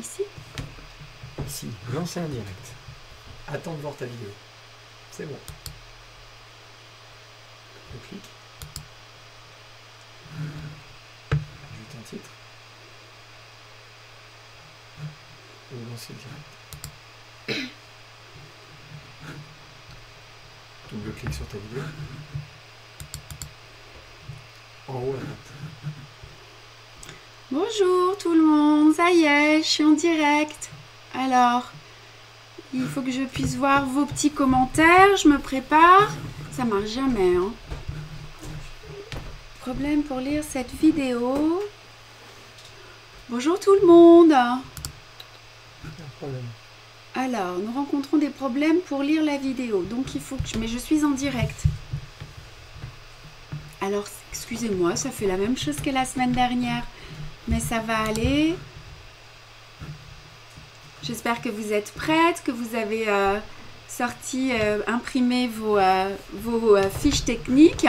Ici? Ici, lancer un direct. Attends de voir ta vidéo. C'est bon. Je clique. Ajoute un titre. Et lancer le direct. Double-clic sur ta vidéo. En haut à droite. Bonjour tout le monde, ça y est, je suis en direct. Alors, il faut que je puisse voir vos petits commentaires, je me prépare. Ça marche jamais, hein. Problème pour lire cette vidéo. Bonjour tout le monde. Alors, nous rencontrons des problèmes pour lire la vidéo. Donc, il faut que mais je suis en direct. Alors, excusez-moi, ça fait la même chose que la semaine dernière. Mais ça va aller. J'espère que vous êtes prêtes, que vous avez imprimé vos fiches techniques.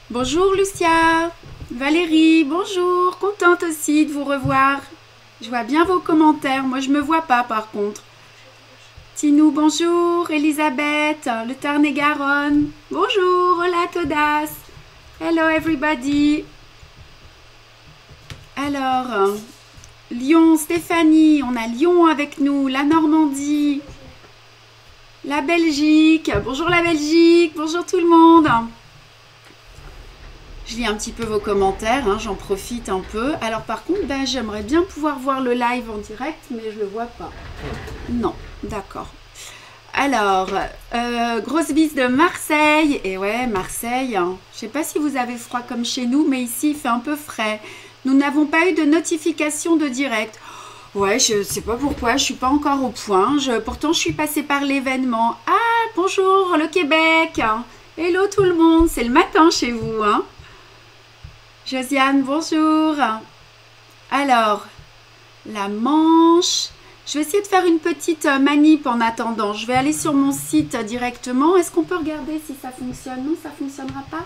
Bonjour Lucia, Valérie, bonjour. Contente aussi de vous revoir. Je vois bien vos commentaires. Moi, je ne me vois pas par contre. Tinou, bonjour. Elisabeth, le Tarn-et-Garonne. Bonjour, hola todas. Hello everybody. Alors, Lyon, Stéphanie, on a Lyon avec nous, la Normandie, la Belgique. Bonjour la Belgique, bonjour tout le monde. Je lis un petit peu vos commentaires, hein, j'en profite un peu. Alors par contre, ben, j'aimerais bien pouvoir voir le live en direct, mais je ne le vois pas. Non, d'accord. Alors, grosse bise de Marseille. Et ouais, Marseille, hein. Je ne sais pas si vous avez froid comme chez nous, mais ici, il fait un peu frais. Nous n'avons pas eu de notification de direct. Ouais, je ne sais pas pourquoi, je ne suis pas encore au point. Pourtant, je suis passée par l'événement. Ah, bonjour, le Québec. Hello tout le monde, c'est le matin chez vous, hein. Josiane, bonjour. Alors, la Manche. Je vais essayer de faire une petite manip en attendant. Je vais aller sur mon site directement. Est-ce qu'on peut regarder si ça fonctionne? Non, ça ne fonctionnera pas?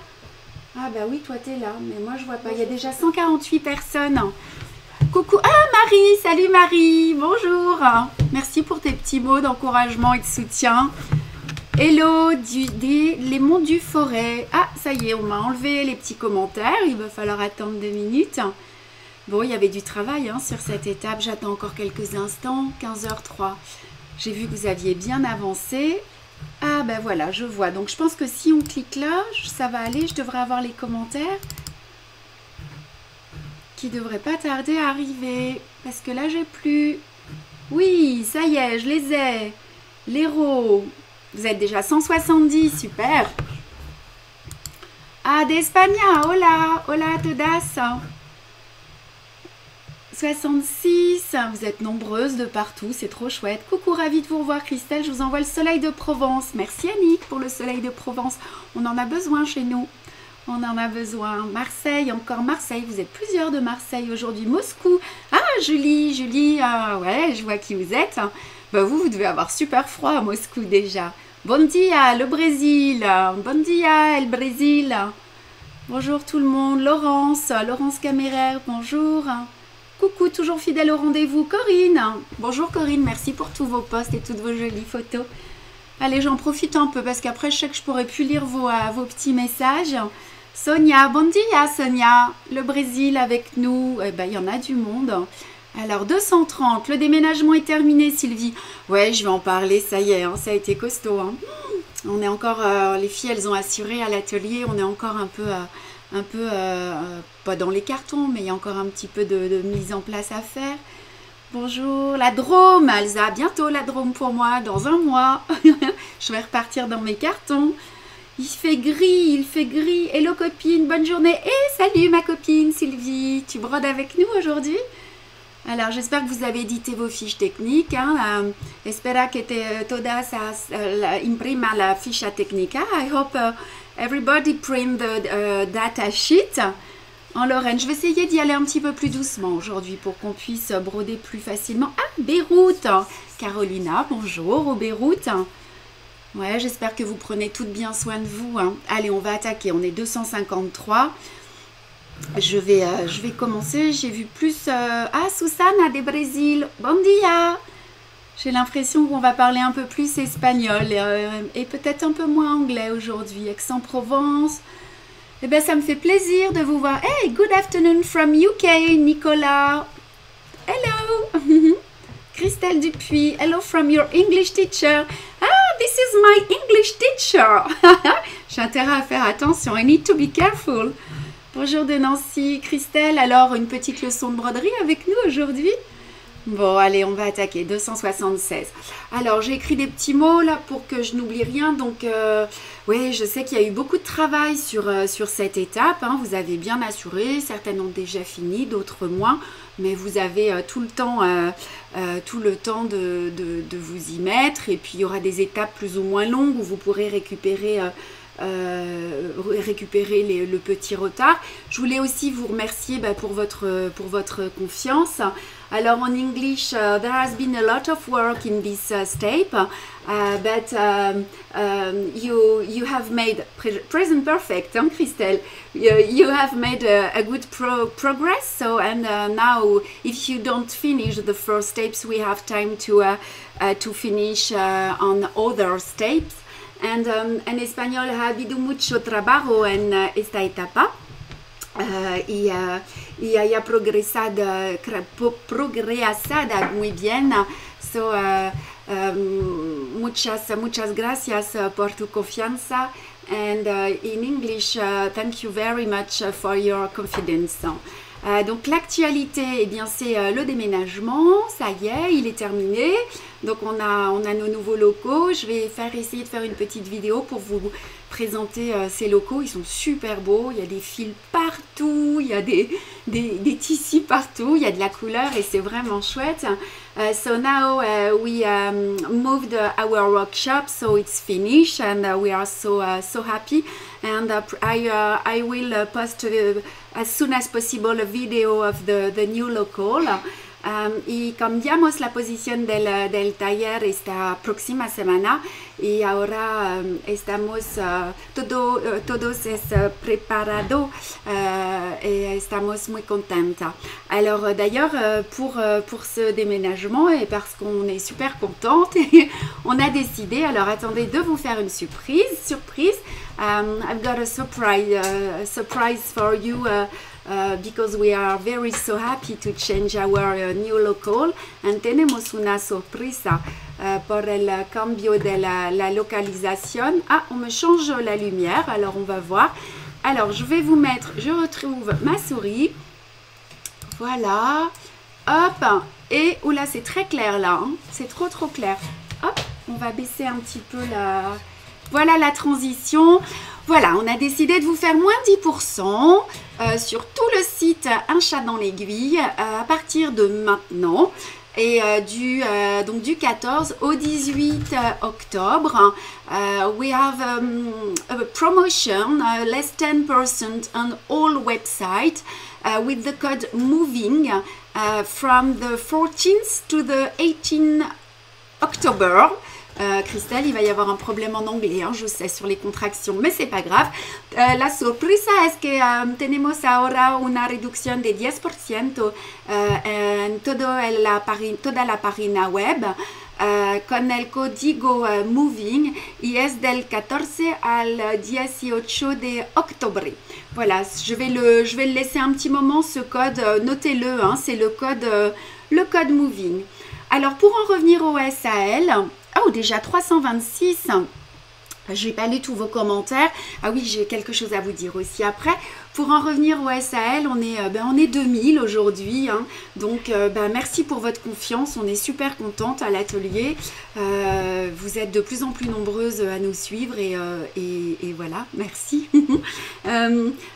Ah bah oui, toi t'es là, mais moi je vois pas. Il y a déjà 148 personnes. Coucou. Ah Marie, salut Marie, bonjour. Merci pour tes petits mots d'encouragement et de soutien. Hello, les monts du Forêt. Ah, ça y est, on m'a enlevé les petits commentaires. Il va falloir attendre 2 minutes. Bon, il y avait du travail hein, sur cette étape. J'attends encore quelques instants. 15h03. J'ai vu que vous aviez bien avancé. Ah ben voilà, je vois. Donc je pense que si on clique là, ça va aller. Je devrais avoir les commentaires qui ne devraient pas tarder à arriver. Parce que là, j'ai plus. Oui, ça y est, je les ai. L'héros. Vous êtes déjà 170, super. Ah, d'Espagne, hola, hola todas. 66, vous êtes nombreuses de partout, c'est trop chouette. Coucou, ravie de vous revoir Christelle, je vous envoie le soleil de Provence. Merci Annick pour le soleil de Provence. On en a besoin chez nous, on en a besoin. Marseille, encore Marseille, vous êtes plusieurs de Marseille aujourd'hui. Moscou, ah Julie, ouais, je vois qui vous êtes. Bah, vous devez avoir super froid à Moscou déjà. Bon dia, le Brésil, bon dia, el Brésil. Bonjour tout le monde, Laurence Caméraire, bonjour. Coucou, toujours fidèle au rendez-vous, Corinne. Bonjour Corinne, merci pour tous vos posts et toutes vos jolies photos. Allez, j'en profite un peu parce qu'après, je sais que je pourrais plus lire vos petits messages. Sonia, bon dia Sonia. Le Brésil avec nous, eh ben, il y en a du monde. Alors, 230, le déménagement est terminé, Sylvie. Ouais, je vais en parler, ça y est, hein, ça a été costaud. Hein. On est encore, les filles, elles ont assuré à l'atelier, on est encore un peu pas dans les cartons, mais il y a encore un petit peu de mise en place à faire. Bonjour, la Drôme, Elsa, bientôt la Drôme pour moi, dans 1 mois. Je vais repartir dans mes cartons. Il fait gris. Hello copine, bonne journée. Et salut ma copine Sylvie, tu brodes avec nous aujourd'hui? Alors, j'espère que vous avez édité vos fiches techniques. Hein. Espera que todas imprima la ficha técnica. I hope everybody print the data sheet. En Lorraine, je vais essayer d'y aller un petit peu plus doucement aujourd'hui pour qu'on puisse broder plus facilement. Ah, Beyrouth. Carolina, bonjour au Beyrouth. Ouais, j'espère que vous prenez toutes bien soin de vous. Hein. Allez, on va attaquer. On est 253. je vais commencer. J'ai vu plus... Ah, Susana de Brésil, bon dia. J'ai l'impression qu'on va parler un peu plus espagnol et peut-être un peu moins anglais aujourd'hui. Aix-en-Provence. Eh bien, ça me fait plaisir de vous voir. Hey, good afternoon from UK, Nicolas. Hello. Christelle Dupuis. Hello from your English teacher. Ah, this is my English teacher. J'ai intérêt à faire attention. I need to be careful. Bonjour de Nancy. Christelle, alors une petite leçon de broderie avec nous aujourd'hui? Bon, allez, on va attaquer. 276. Alors, j'ai écrit des petits mots là pour que je n'oublie rien. Donc, oui, je sais qu'il y a eu beaucoup de travail sur cette étape. Hein. Vous avez bien assuré. Certaines ont déjà fini, d'autres moins. Mais vous avez tout le temps de vous y mettre. Et puis, il y aura des étapes plus ou moins longues où vous pourrez récupérer le petit retard. Je voulais aussi vous remercier pour votre confiance. Alors en English, there has been a lot of work in this step, but you have made present perfect, hein, Christelle. You have made a good progress. So and now, if you don't finish the first steps, we have time to finish on other steps. And en español ha habido mucho trabajo en esta etapa. Y haya progresado muy bien. So, muchas gracias por tu confianza. And in English, thank you very much for your confidence. Donc l'actualité, eh bien c'est le déménagement, ça y est, il est terminé. Donc on a nos nouveaux locaux. Je vais essayer de faire une petite vidéo pour vous présenter ces locaux. Ils sont super beaux, il y a des fils partout, il y a des tissus partout, il y a de la couleur et c'est vraiment chouette. So now we moved our workshop, so it's finished and we are so happy. And I will post as soon as possible a video of the new local. Y cambiamos la posición del taller esta próxima semana y ahora estamos todos preparado et estamos muy contenta. Alors d'ailleurs pour ce déménagement et parce qu'on est super contente, on a décidé, alors attendez, de vous faire une surprise. I've got a surprise for you. Because we are very so happy to change our new local and tenemos una sorpresa por el cambio de la localización. Ah, on me change la lumière, alors on va voir. Alors je vais vous mettre, je retrouve ma souris, voilà, hop, et oula c'est très clair là, hein. C'est trop clair. Hop, on va baisser un petit peu voilà la transition. Voilà, on a décidé de vous faire moins 10% sur tout le site Un chat dans l'aiguille à partir de maintenant et donc du 14 au 18 octobre. We have a promotion, less 10% on all website with the code MOVING from the 14th to the 18th October. Christelle, il va y avoir un problème en anglais, hein, je sais, sur les contractions, mais c'est pas grave. La sorpresa es que tenemos ahora una reducción de 10% en toda la página web con el código MOVING y es del 14 al 18 de octubre. Voilà, je vais le laisser un petit moment, ce code, notez-le, hein, c'est le code MOVING. Alors, pour en revenir au SAL, oh, déjà 326. Je vais pas lire tous vos commentaires. Ah oui, j'ai quelque chose à vous dire aussi après. Pour en revenir au SAL, on est 2000 aujourd'hui. Hein. Donc, merci pour votre confiance. On est super contente à l'atelier. Vous êtes de plus en plus nombreuses à nous suivre et voilà, merci.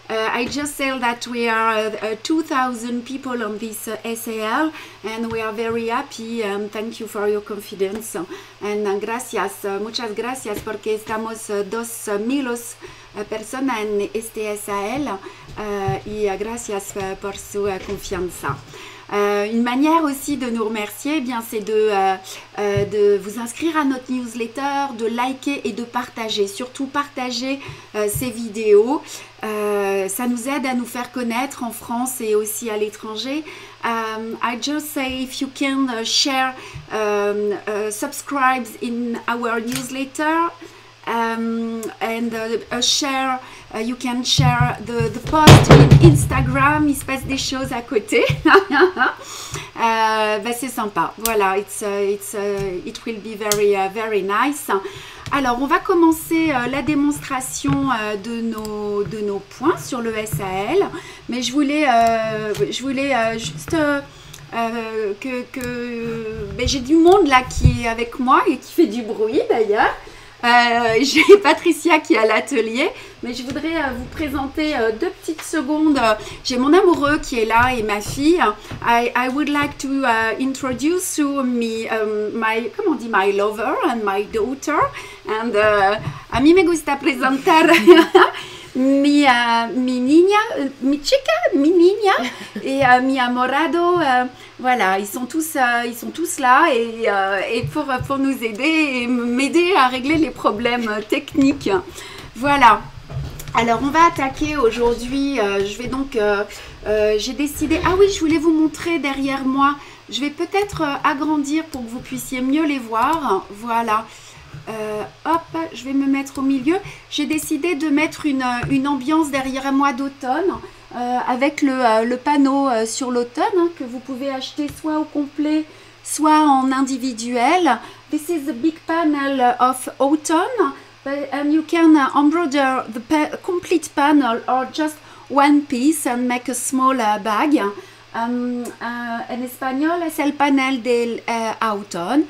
I just said that we are 2000 people on this SAL and we are very happy and thank you for your confidence. And gracias, muchas gracias porque estamos 2000 personas en este SAL y gracias por su confianza. Une manière aussi de nous remercier, eh bien, c'est de vous inscrire à notre newsletter, de liker et de partager. Surtout partager ces vidéos. Ça nous aide à nous faire connaître en France et aussi à l'étranger. I just say if you can share, subscribe in our newsletter. And share, you can share the post in Instagram. Il se passe des choses à côté. C'est sympa. Voilà, it will be very nice. Alors, on va commencer la démonstration de nos points sur le SAL. Mais je voulais juste j'ai du monde là qui est avec moi et qui fait du bruit d'ailleurs. J'ai Patricia qui est à l'atelier, mais je voudrais vous présenter 2 petites secondes. J'ai mon amoureux qui est là et ma fille. I would like to introduce you my lover and my daughter. And a mí me gusta presentar mi niña et mi amorado. Voilà, ils sont tous là et pour nous aider et m'aider à régler les problèmes techniques. Voilà. Alors, on va attaquer aujourd'hui. Je vais donc, j'ai décidé. Ah oui, je voulais vous montrer derrière moi. Je vais peut-être agrandir pour que vous puissiez mieux les voir. Voilà. Hop, je vais me mettre au milieu. J'ai décidé de mettre une ambiance derrière moi d'automne. Avec le panneau sur l'automne que vous pouvez acheter soit au complet, soit en individuel. This is the big panel of autumn, and you can embroider the complete panel or just one piece and make a small bag. En español es el panel del autumn.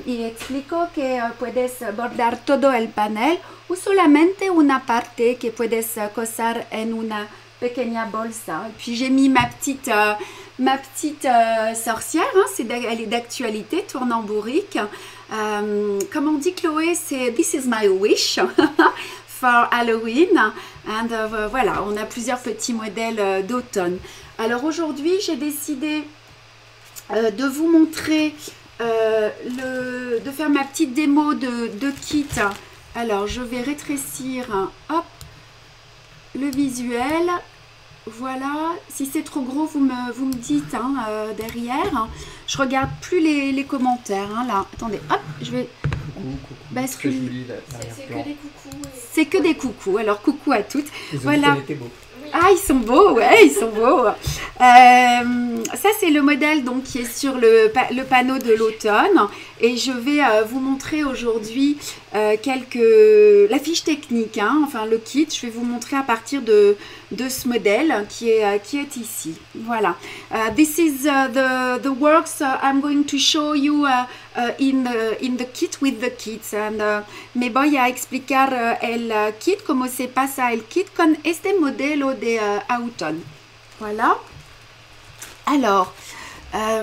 Y explico que puedes bordar todo el panel o solamente una parte que puedes coser en una pequeña bolsa. Et puis j'ai mis ma petite sorcière, hein, elle est d'actualité, tournambourrique. Comme on dit Chloé, c'est This is my wish for Halloween. And voilà, on a plusieurs petits modèles d'automne. Alors aujourd'hui, j'ai décidé de vous montrer, de faire ma petite démo de kit. Alors je vais rétrécir, hop, le visuel. Voilà, si c'est trop gros, vous me dites hein, derrière. Je regarde plus les commentaires. Hein, là, attendez, hop, je vais basculer. C'est que des coucous. C'est que des coucous. Alors, coucou à toutes. Ils ont voilà. été beaux. Ah, ils sont beaux, ouais, ils sont beaux. Ça, c'est le modèle donc, qui est sur le panneau de l'automne. Et je vais vous montrer aujourd'hui la fiche technique, hein, enfin le kit. Je vais vous montrer à partir de ce modèle qui est ici. Voilà. This is the works I'm going to show you in the kit with the kits. And, me voy a explicar el kit, cómo se pasa el kit con este modelo de automne. Voilà. Alors,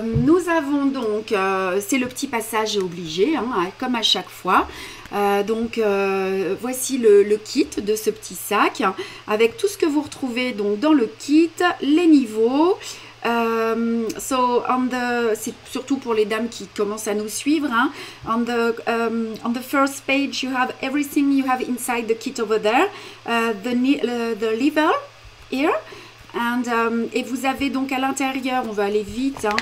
nous avons donc, c'est le petit passage obligé, hein, comme à chaque fois. Voici le kit de ce petit sac, avec tout ce que vous retrouvez donc, dans le kit, les niveaux. C'est surtout pour les dames qui commencent à nous suivre. Hein. On the first page, you have everything you have inside the kit over there. The lever here. Et vous avez donc à l'intérieur, on va aller vite, hein,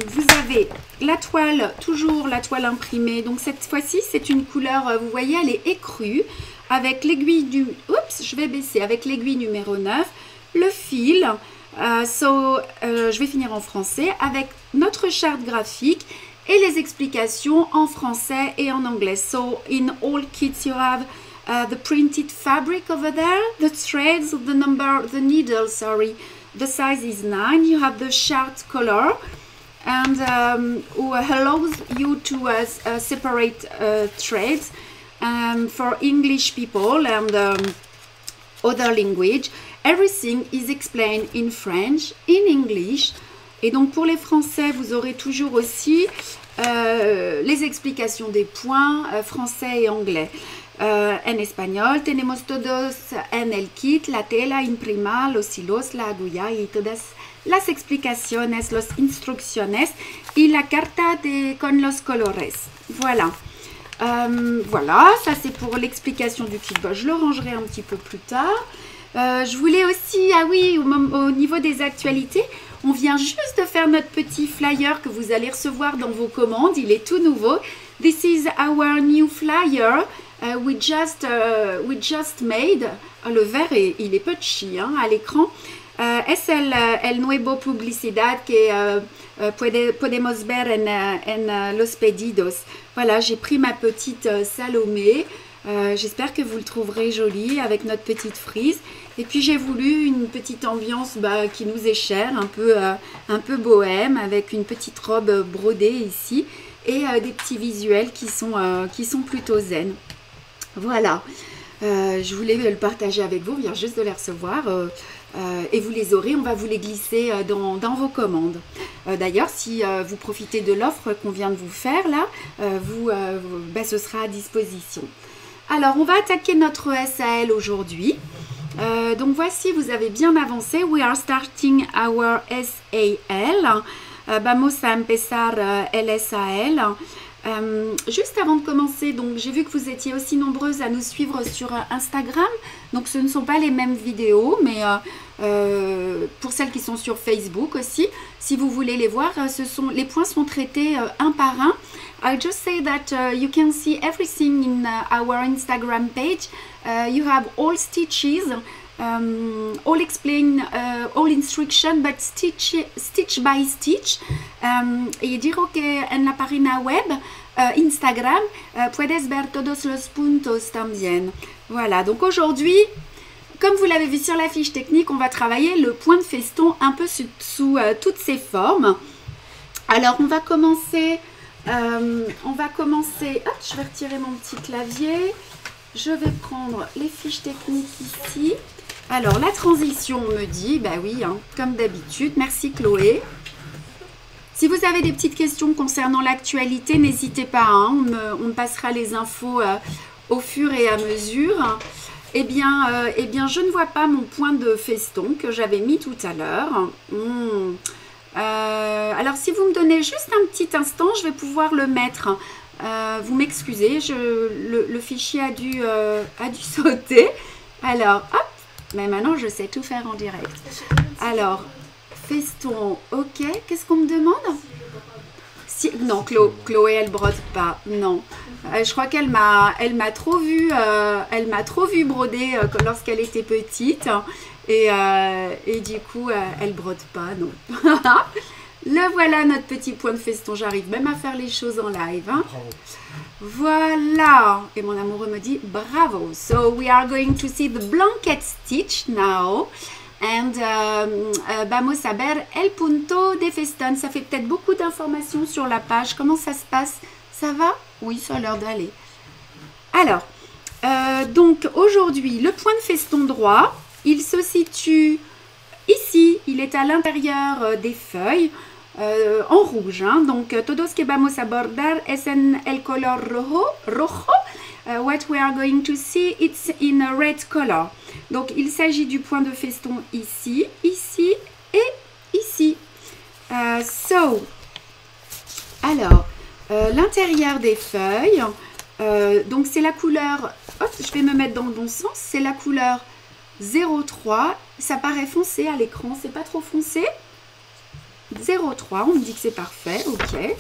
vous avez la toile, toujours la toile imprimée. Donc cette fois-ci, c'est une couleur, vous voyez, elle est écrue. Avec l'aiguille du... Oups, je vais baisser. Avec l'aiguille numéro 9, le fil. Je vais finir en français. Avec notre charte graphique et les explications en français et en anglais. So, in all kits, you have... the printed fabric over there, the threads, the needle, sorry, the size is 9. You have the chart color, and who allows you to separate threads for English people and other language. Everything is explained in French, in English. Et donc pour les Français, vous aurez toujours aussi les explications des points français et anglais. En español tenemos todos en el kit la tela imprima, los hilos, la aguja y todas las explicaciones, las instrucciones y la carta con los colores. Voilà. Voilà, ça c'est pour l'explication du kit. Bon, je le rangerai un petit peu plus tard. Je voulais aussi, ah oui, au niveau des actualités, on vient juste de faire notre petit flyer que vous allez recevoir dans vos commandes. Il est tout nouveau. This is our new flyer we just made. Le vert, il est punchy hein, à l'écran. Es el nuevo publicidad que podemos ver en los pedidos. Voilà, j'ai pris ma petite Salomé. J'espère que vous le trouverez joli avec notre petite frise. Et puis j'ai voulu une petite ambiance qui nous est chère, un peu bohème, avec une petite robe brodée ici et des petits visuels qui sont plutôt zen. Voilà, je voulais le partager avec vous, on vient juste de les recevoir et vous les aurez, on va vous les glisser dans vos commandes. D'ailleurs, si vous profitez de l'offre qu'on vient de vous faire là, ce sera à disposition. Alors, on va attaquer notre SAL aujourd'hui. Donc voici, vous avez bien avancé. We are starting our SAL. Vamos a empezar el SAL. Juste avant de commencer, donc j'ai vu que vous étiez aussi nombreuses à nous suivre sur Instagram. Donc ce ne sont pas les mêmes vidéos, mais pour celles qui sont sur Facebook aussi, si vous voulez les voir, les points sont traités un par un. I'll just say that you can see everything in our Instagram page. You have all stitches, all explain, all instruction, but stitch by stitch. Y digo que en la página web Instagram puedes ver todos los puntos también. Voilà, donc aujourd'hui, comme vous l'avez vu sur la fiche technique, on va travailler le point de feston un peu sous toutes ses formes. Alors on va commencer, hop, je vais retirer mon petit clavier, je vais prendre les fiches techniques ici. Alors la transition me dit, bah oui, hein, comme d'habitude, merci Chloé. Si vous avez des petites questions concernant l'actualité, n'hésitez pas, hein, on me passera les infos au fur et à mesure. Eh bien, je ne vois pas mon point de feston que j'avais mis tout à l'heure. Alors, si vous me donnez juste un petit instant, je vais pouvoir le mettre. Vous m'excusez, le fichier a dû sauter. Alors, hop, mais maintenant, je sais tout faire en direct. Alors, feston, ok. Qu'est-ce qu'on me demande? Non, Chloé, elle brode pas. Non. Je crois qu'elle m'a trop vu broder lorsqu'elle était petite. Et du coup, elle brode pas, non. Le voilà, notre petit point de feston. J'arrive même à faire les choses en live. Hein. Bravo. Voilà. Et mon amoureux me dit bravo. So, we are going to see the blanket stitch now. And vamos a ver el punto de feston. Ça fait peut-être beaucoup d'informations sur la page. Comment ça se passe? Ça va? Oui, ça a l'air d'aller. Alors, donc aujourd'hui, le point de feston droit, il se situe ici. Il est à l'intérieur des feuilles en rouge. Hein. Donc, todos que vamos a bordar es en el color rojo. What we are going to see, it's in a red color. Donc, il s'agit du point de feston ici, ici et ici. Alors, l'intérieur des feuilles, donc c'est la couleur, hop, je vais me mettre dans le bon sens, c'est la couleur 03. Ça paraît foncé à l'écran, c'est pas trop foncé. 03, on me dit que c'est parfait, ok.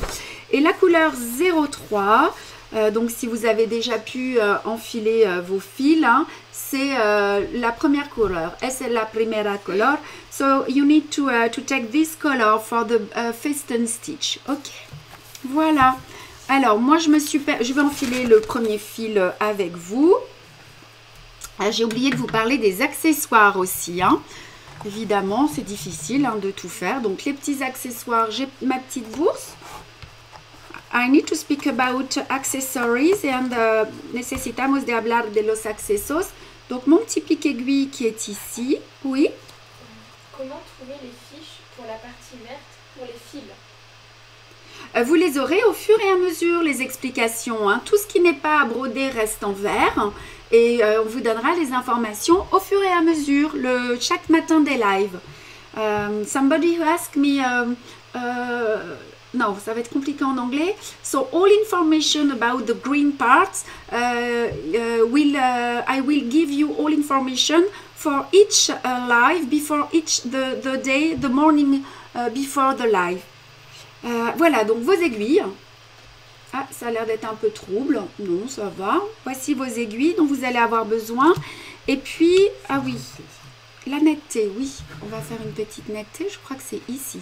Et la couleur 03, donc si vous avez déjà pu enfiler vos fils, hein, c'est la première couleur. Es la primera color. So you need to take this color for the feston stitch. Ok. Voilà. Alors moi je vais enfiler le premier fil avec vous. J'ai oublié de vous parler des accessoires aussi. Hein. Évidemment, c'est difficile hein, de tout faire. Donc les petits accessoires, j'ai ma petite bourse. I need to speak about accessories and necesitamos de hablar de los accesos. Donc mon petit pic-aiguille qui est ici, oui. Comment trouver les fiches pour la partie verte pour les fils? Vous les aurez au fur et à mesure, les explications. Hein. Tout ce qui n'est pas à broder reste en vert. Et on vous donnera les informations au fur et à mesure, chaque matin des lives. Somebody who asked me, no, ça va être compliqué en anglais. So all information about the green parts, I will give you all information for each live before each the day, the morning before the live. Voilà, donc vos aiguilles. Ah, ça a l'air d'être un peu trouble. Non, ça va. Voici vos aiguilles dont vous allez avoir besoin. Et puis, ah oui, la netteté, oui. On va faire une petite netteté. Je crois que c'est ici.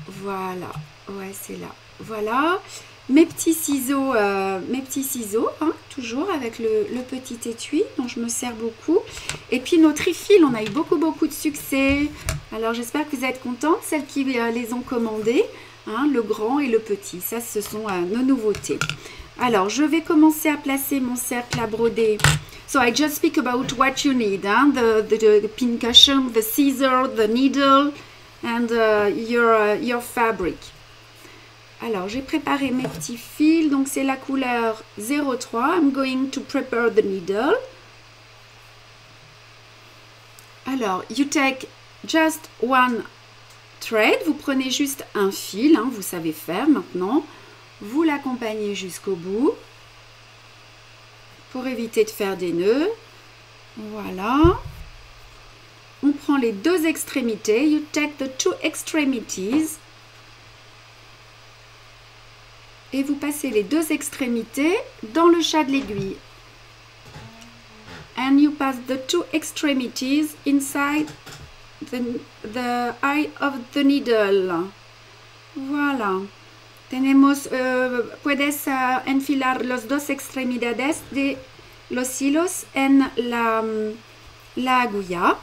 Voilà. Ouais, c'est là. Voilà. Mes petits ciseaux, hein, toujours avec le petit étui dont je me sers beaucoup. Et puis nos trifils, on a eu beaucoup de succès. Alors j'espère que vous êtes contentes, celles qui les ont commandés. Hein, le grand et le petit, ça ce sont nos nouveautés. Alors je vais commencer à placer mon cercle à broder. So I just speak about what you need, hein? the pin cushion, the scissor, the needle and your fabric. Alors j'ai préparé mes petits fils, donc c'est la couleur 03. I'm going to prepare the needle. Alors you take just one thread, vous prenez juste un fil, hein, vous savez faire maintenant, vous l'accompagnez jusqu'au bout pour éviter de faire des nœuds. Voilà, on prend les deux extrémités, you take the two extremities et vous passez les deux extrémités dans le chat de l'aiguille and you pass the two extremities inside the eye of the needle. Voilà. Tenemos, puedes enfilar los dos extremidades de los hilos en la aguja.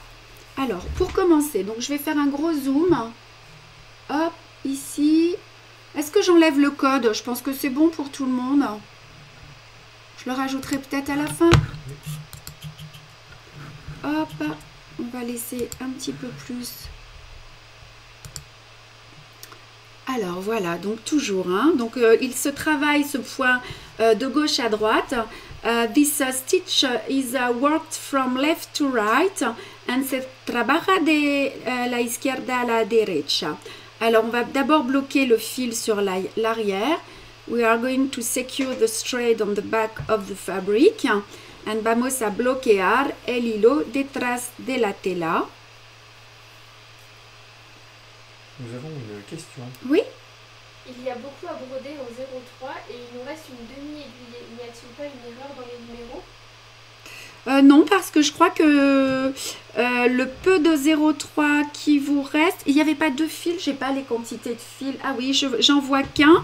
Alors, pour commencer, donc je vais faire un gros zoom. Hop, ici. Est-ce que j'enlève le code? Je pense que c'est bon pour tout le monde. Je le rajouterai peut-être à la fin. Hop. On va laisser un petit peu plus. Alors voilà, donc toujours. Hein, donc il se travaille ce point de gauche à droite. This stitch is worked from left to right and se trabaja de la izquierda a la derecha. Alors on va d'abord bloquer le fil sur l'arrière. We are going to secure the thread on the back of the fabric. And vamos a bloquear el hilo detrás de la tela. Nous avons une question. Oui. Il y a beaucoup à broder en 03 et il nous reste une demi-aiguillée. N'y a-t-il pas une erreur dans les numéros? Non, parce que je crois que le peu de 0,3 qui vous reste, il n'y avait pas de fils, j'ai pas les quantités de fils. Ah oui, j'en vois qu'un.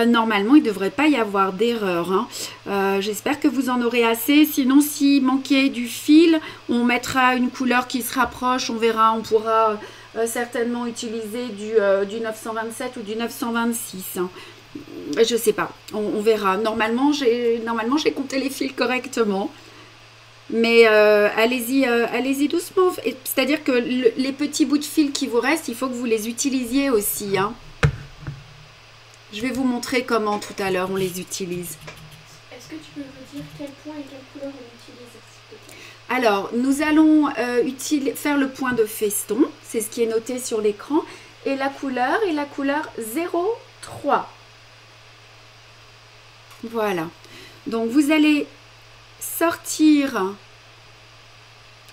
Normalement, il ne devrait pas y avoir d'erreur. Hein. J'espère que vous en aurez assez. Sinon, s'il manquait du fil, on mettra une couleur qui se rapproche. On verra, on pourra certainement utiliser du 927 ou du 926. Hein. Je ne sais pas, on verra. Normalement, j'ai compté les fils correctement. Mais allez-y doucement. C'est-à-dire que les petits bouts de fil qui vous restent, il faut que vous les utilisiez aussi. Hein. Je vais vous montrer comment tout à l'heure on les utilise. Est-ce que tu peux me dire quel point et quelle couleur on utilise, s'il te plaît? Alors, nous allons faire le point de feston. C'est ce qui est noté sur l'écran. Et la couleur est la couleur 03. Voilà. Donc, vous allez sortir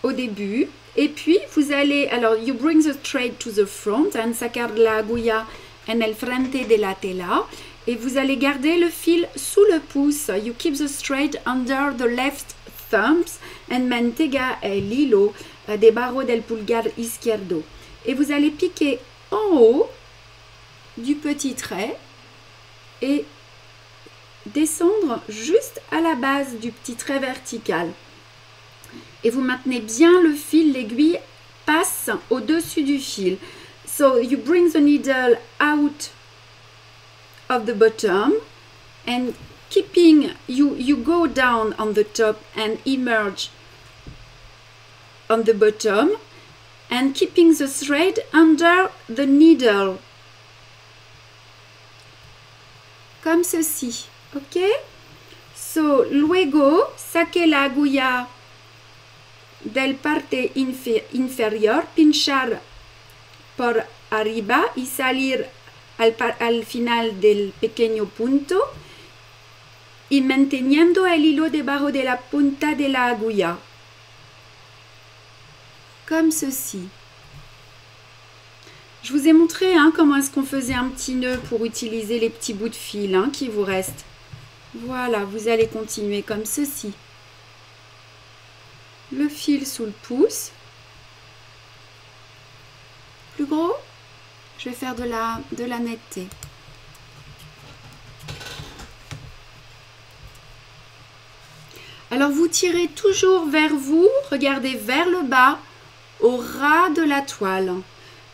au début et puis vous allez, alors you bring the thread to the front and sacar la aguja en el frente de la tela et vous allez garder le fil sous le pouce. You keep the thread under the left thumbs and mantega el hilo debajo del pulgar izquierdo et vous allez piquer en haut du petit trait et descendre juste à la base du petit trait vertical. Et vous maintenez bien le fil, l'aiguille passe au-dessus du fil. So you bring the needle out of the bottom and keeping, you go down on the top and emerge on the bottom and keeping the thread under the needle. Comme ceci. Ok, so luego saque la aguja del parte inferior, pinchar por arriba y salir al final del pequeño punto y manteniendo el hilo debajo de la punta de la aguja. Comme ceci. Je vous ai montré comment est-ce qu'on faisait un petit nœud pour utiliser les petits bouts de fil qui vous restent. Voilà, vous allez continuer comme ceci. Le fil sous le pouce. Plus gros, je vais faire de la netteté. Alors vous tirez toujours vers vous, regardez vers le bas, au ras de la toile.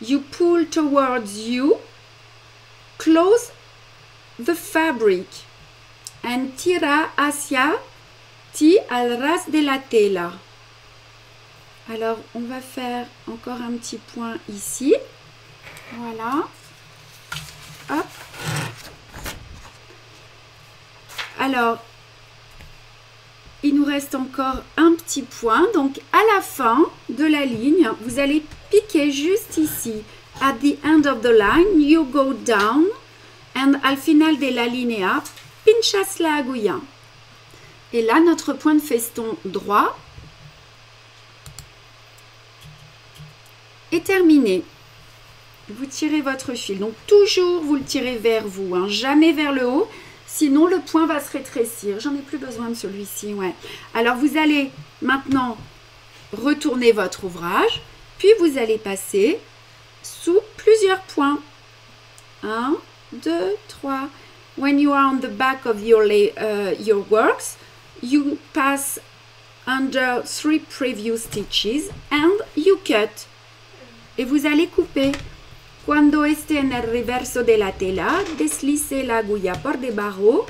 You pull towards you, close the fabric and tira hacia ti al ras de la tela. Alors on va faire encore un petit point ici. Voilà. Hop. Alors, il nous reste encore un petit point. Donc, à la fin de la ligne, vous allez piquer juste ici. At the end of the line, you go down. And al final de la linea, pinchas la aguja. Et là, notre point de feston droit est terminé. Vous tirez votre fil. Donc, toujours, vous le tirez vers vous. Jamais vers le haut. Sinon, le point va se rétrécir. J'en ai plus besoin de celui-ci, ouais. Alors, vous allez maintenant retourner votre ouvrage. Puis, vous allez passer sous plusieurs points. 1, 2, 3. When you are on the back of your works, you pass under 3 previous stitches and you cut. Et vous allez couper. Cuando esté en el reverso de la tela, deslice la aguja por debajo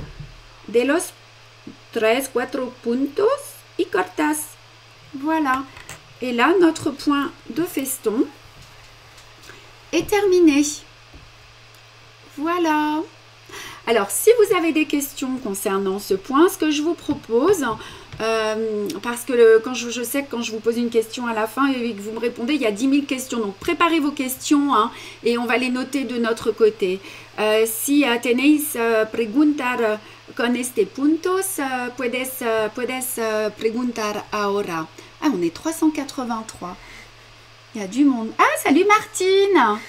de los 3-4 puntos y cortas. Voilà. Et là, notre point de feston est terminé. Voilà. Alors, si vous avez des questions concernant ce point, ce que je vous propose, parce que quand je sais que quand je vous pose une question à la fin et que vous me répondez, il y a 10 000 questions. Donc, préparez vos questions et on va les noter de notre côté. Si tenéis preguntar con este puntos, puedes preguntar ahora. Ah, on est 383. Il y a du monde. Ah, salut Martine.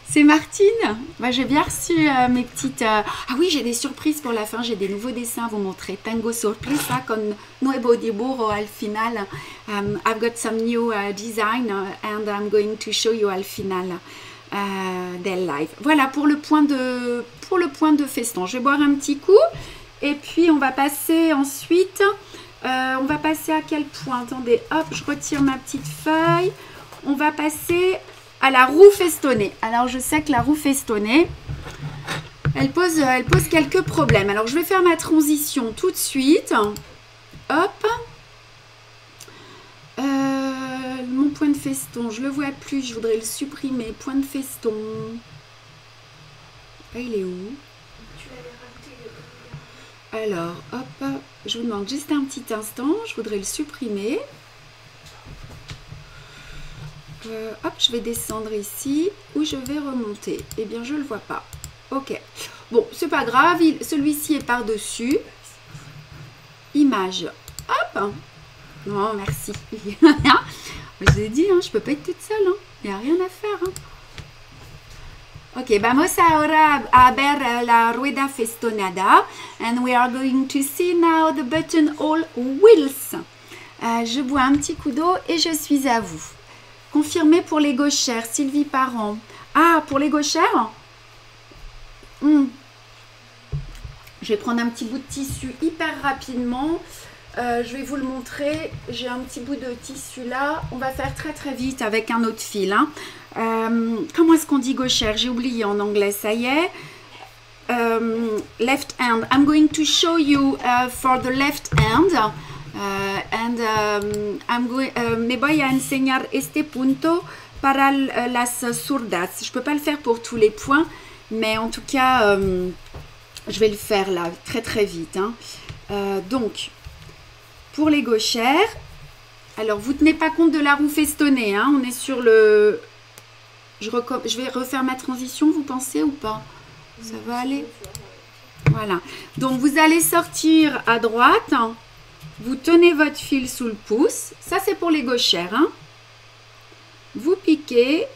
C'est Martine. J'ai bien reçu mes petites... Ah oui, j'ai des surprises pour la fin. J'ai des nouveaux dessins à vous montrer. Tengo sorpresa con nuevo dibujo al final. I've got some new design and I'm going to show you al final del live. Voilà pour le point de feston. Je vais boire un petit coup. Et puis, on va passer ensuite... on va passer à quel point? Attendez, hop, je retire ma petite feuille. On va passer... à la roue festonnée. Alors, je sais que la roue festonnée, elle pose quelques problèmes. Alors, je vais faire ma transition tout de suite. Hop. Mon point de feston, je ne le vois plus. Je voudrais le supprimer. Point de feston. Il est où? Alors, hop. Je vous demande juste un petit instant. Je voudrais le supprimer. Hop, je vais descendre ici ou je vais remonter. Eh bien, je ne le vois pas. Ok. Bon, c'est pas grave. Celui-ci est par-dessus. Image. Hop. Non, merci. Je vous ai dit, je ne peux pas être toute seule. Il n'y a rien à faire. Ok, vamos ahora a ver la rueda festonada. And we are going to see now the buttonhole wheels. Je bois un petit coup d'eau et je suis à vous. Confirmé pour les gauchères, Sylvie Parent. Ah, pour les gauchères Je vais prendre un petit bout de tissu hyper rapidement. Je vais vous le montrer. J'ai un petit bout de tissu là. On va faire très très vite avec un autre fil. Comment est-ce qu'on dit gauchère? J'ai oublié en anglais, ça y est. Left hand. I'm going to show you for the left hand. Me voy a enseñar este punto para las zurdas. Je ne peux pas le faire pour tous les points, mais en tout cas, je vais le faire là très très vite. Donc, pour les gauchères, alors vous ne tenez pas compte de la roue festonnée, hein, on est sur le... Je vais refaire ma transition, vous pensez ou pas? Ça va aller? Voilà. Donc, vous allez sortir à droite. Vous tenez votre fil sous le pouce. Ça, c'est pour les gauchères. Hein. Vous piquez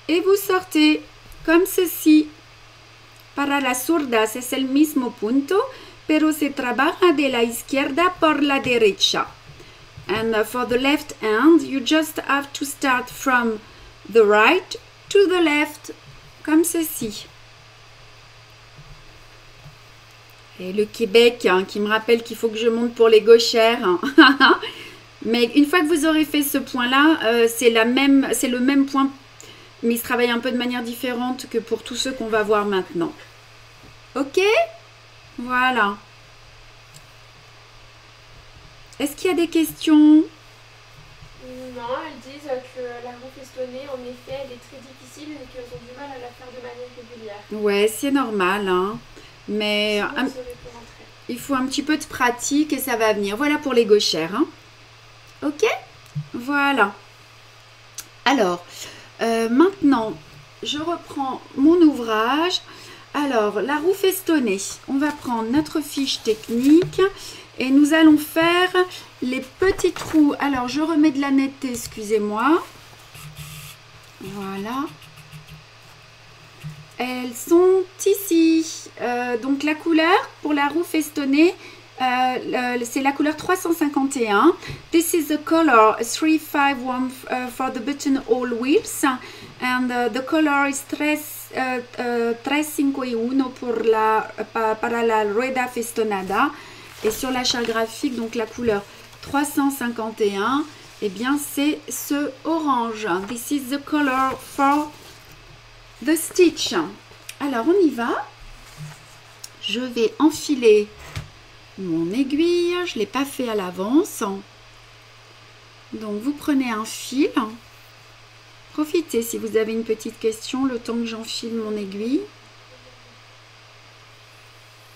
et vous sortez comme ceci. Para la zurda es el mismo punto, pero se trabaja de la izquierda por la derecha. And for the left hand, you just have to start from the right to the left, comme ceci. Et le Québec, hein, qui me rappelle qu'il faut que je monte pour les gauchères. Hein. Mais une fois que vous aurez fait ce point-là, c'est le même point, mais il se travaille un peu de manière différente que pour tous ceux qu'on va voir maintenant. Ok? Voilà. Est-ce qu'il y a des questions? Non, elles disent que la roue festonnée, en effet, elle est très difficile et qu'elles ont du mal à la faire de manière régulière. Ouais, c'est normal, hein. Mais Sinon, il faut un petit peu de pratique et ça va venir. Voilà pour les gauchères. Hein. Ok? Voilà. Alors, maintenant, je reprends mon ouvrage. Alors, la roue festonnée. On va prendre notre fiche technique et nous allons faire les petits trous. Alors, je remets de la netteté, excusez-moi. Voilà. Elles sont ici. Donc la couleur pour la roue festonnée, c'est la couleur 351. This is the color 351 for the buttonhole wheels. And the color is 351 para la rueda festonada. Et sur la charte graphique, donc la couleur 351, eh bien c'est ce orange. This is the color for the stitch. Alors on y va. Je vais enfiler mon aiguille. Je ne l'ai pas fait à l'avance. Donc vous prenez un fil. Profitez si vous avez une petite question le temps que j'enfile mon aiguille.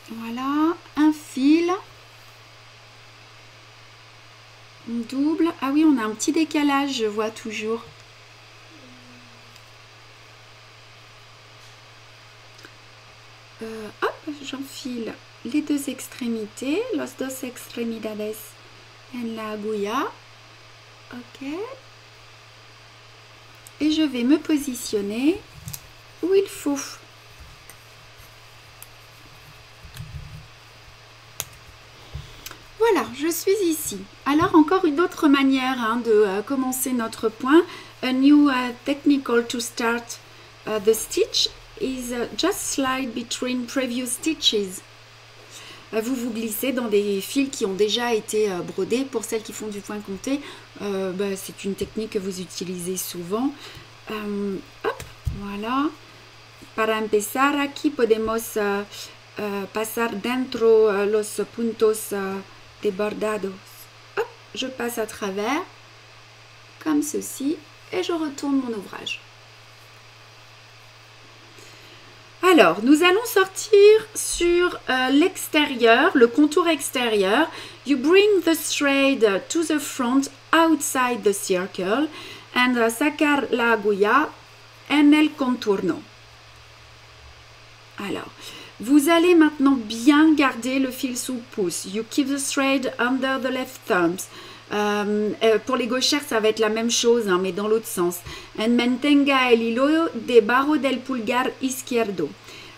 Voilà, un fil. On double. Ah oui, on a un petit décalage, je vois toujours. Hop, j'enfile les deux extrémités, los dos extremidades en la agulla. Ok. Et je vais me positionner où il faut. Voilà, je suis ici. Alors, encore une autre manière de commencer notre point. A new technical to start the stitch is just slide between previous stitches. Vous vous glissez dans des fils qui ont déjà été brodés. Pour celles qui font du point compté, c'est une technique que vous utilisez souvent. Hop, voilà. Para empezar, aquí podemos pasar dentro los puntos de bordados. Hop, je passe à travers, comme ceci, et je retourne mon ouvrage. Alors, nous allons sortir sur l'extérieur, le contour extérieur. You bring the thread to the front outside the circle and sacar la agulla en el contorno. Alors, vous allez maintenant bien garder le fil sous le pouce. You keep the thread under the left thumbs. Pour les gauchères, ça va être la même chose, hein, mais dans l'autre sens. And mantenga el hilo debajo del pulgar izquierdo.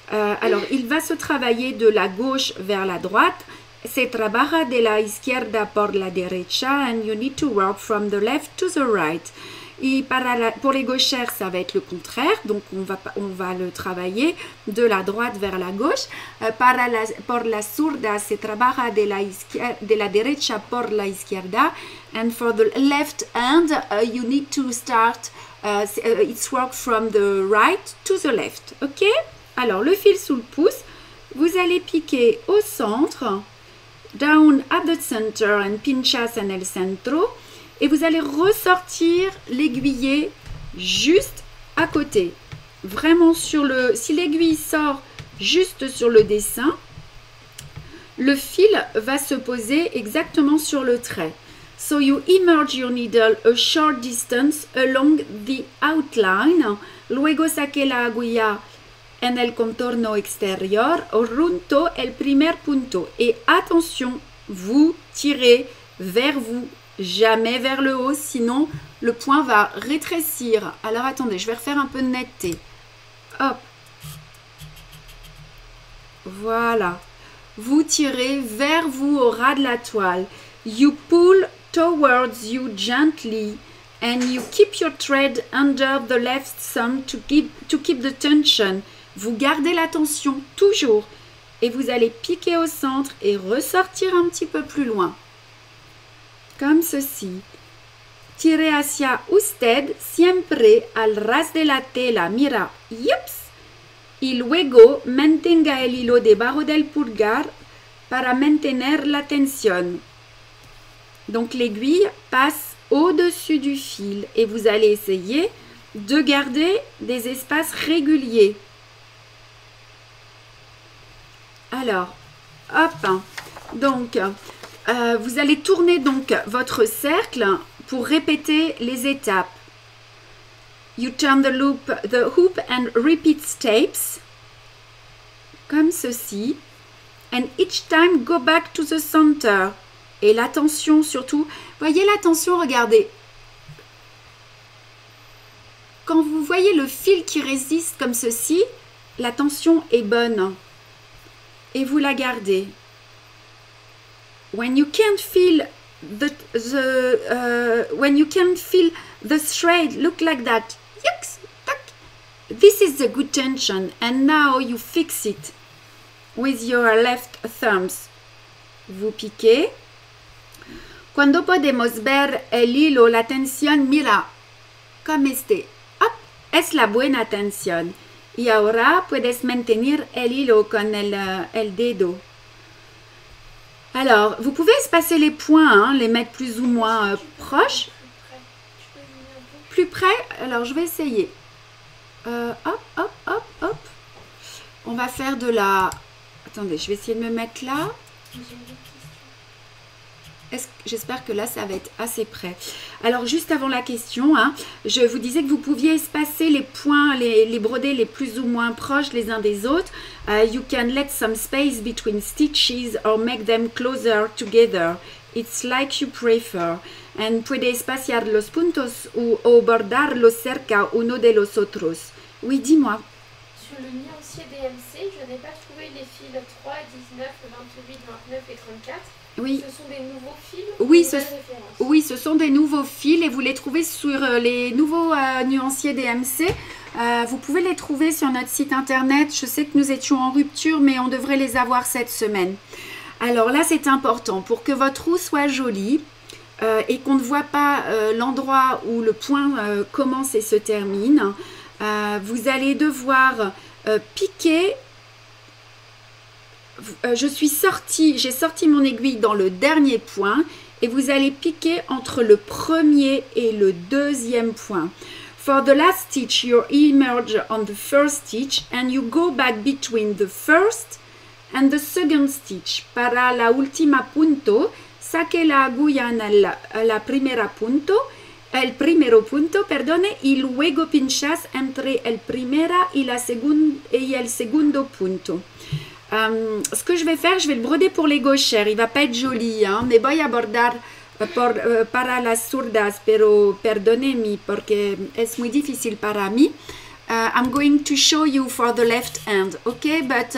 Alors, il va se travailler de la gauche vers la droite. Se trabaja de la izquierda por la derecha and you need to work from the left to the right. Et pour les gauchères, ça va être le contraire. Donc, on va le travailler de la droite vers la gauche. Por la zurda, se trabaja de la derecha por la izquierda. And for the left hand, you need to start, it's work from the right to the left. OK? Alors, le fil sous le pouce, vous allez piquer au centre. Down at the center and pinchas en el centro. Et vous allez ressortir l'aiguillet juste à côté. Vraiment sur le... Si l'aiguille sort juste sur le dessin, le fil va se poser exactement sur le trait. So you immerge your needle a short distance along the outline. Luego saque la aguja en el contorno exterior junto el primer punto. Et attention, vous tirez vers vous, jamais vers le haut, sinon le point va rétrécir. Alors attendez, je vais refaire un peu de netteté. Hop. Voilà. Vous tirez vers vous au ras de la toile. You pull towards you gently and you keep your thread under the left thumb to keep the tension. Vous gardez la tension toujours et vous allez piquer au centre et ressortir un petit peu plus loin. Comme ceci. Tire hacia usted siempre al ras de la tela. Mira, yups. Y luego mantenga el hilo debajo del pulgar para mantener la tensión. Donc l'aiguille passe au-dessus du fil et vous allez essayer de garder des espaces réguliers. Alors, hop, donc vous allez tourner donc votre cercle pour répéter les étapes. You turn the hoop and repeat steps, comme ceci. And each time go back to the center. Et la tension surtout, voyez la tension, regardez. Quand vous voyez le fil qui résiste comme ceci, la tension est bonne. Et vous la gardez. When you can't feel the thread look like that, this is the good tension, and now you fix it with your left thumbs. Vous piquez. Cuando podemos ver el hilo, la tensión, mira, como este. Hop, es la buena tensión. Y ahora puedes mantener el hilo con el dedo. Alors, vous pouvez espacer les points, hein, les mettre plus ou moins proches. Plus près, alors je vais essayer. Hop, hop, hop, hop. On va faire de la... Attendez, je vais essayer de me mettre là. J'espère que là, ça va être assez près. Alors, juste avant la question, hein, je vous disais que vous pouviez espacer les points, les brodés les plus ou moins proches les uns des autres. You can let some space between stitches or make them closer together. It's like you prefer. And puede espaciar los puntos o bordarlos cerca uno de los otros. Oui, dis-moi. Sur le nuancier DMC, je n'ai pas trouvé les fils 3, 19, 28, 29 et 34. Oui. Ce sont des nouveaux fils oui, ce sont des nouveaux fils et vous les trouvez sur les nouveaux nuanciers DMC. Vous pouvez les trouver sur notre site internet. Je sais que nous étions en rupture, mais on devrait les avoir cette semaine. Alors là, c'est important. Pour que votre roue soit jolie et qu'on ne voit pas l'endroit où le point commence et se termine, vous allez devoir piquer. J'ai sorti mon aiguille dans le dernier point et vous allez piquer entre le premier et le deuxième point. For the last stitch, you emerge on the first stitch and you go back between the first and the second stitch. Para la última punto, saque la aguja en el primero punto, perdone, y luego pinchas entre el primera y el segundo punto. Ce que je vais faire, je vais le broder pour les gauchères. Il va pas être joli, hein, mais voy a bordar para las zurdas, pero perdonez-moi porque es muy difícil para mí. I'm going to show you for the left hand, okay? But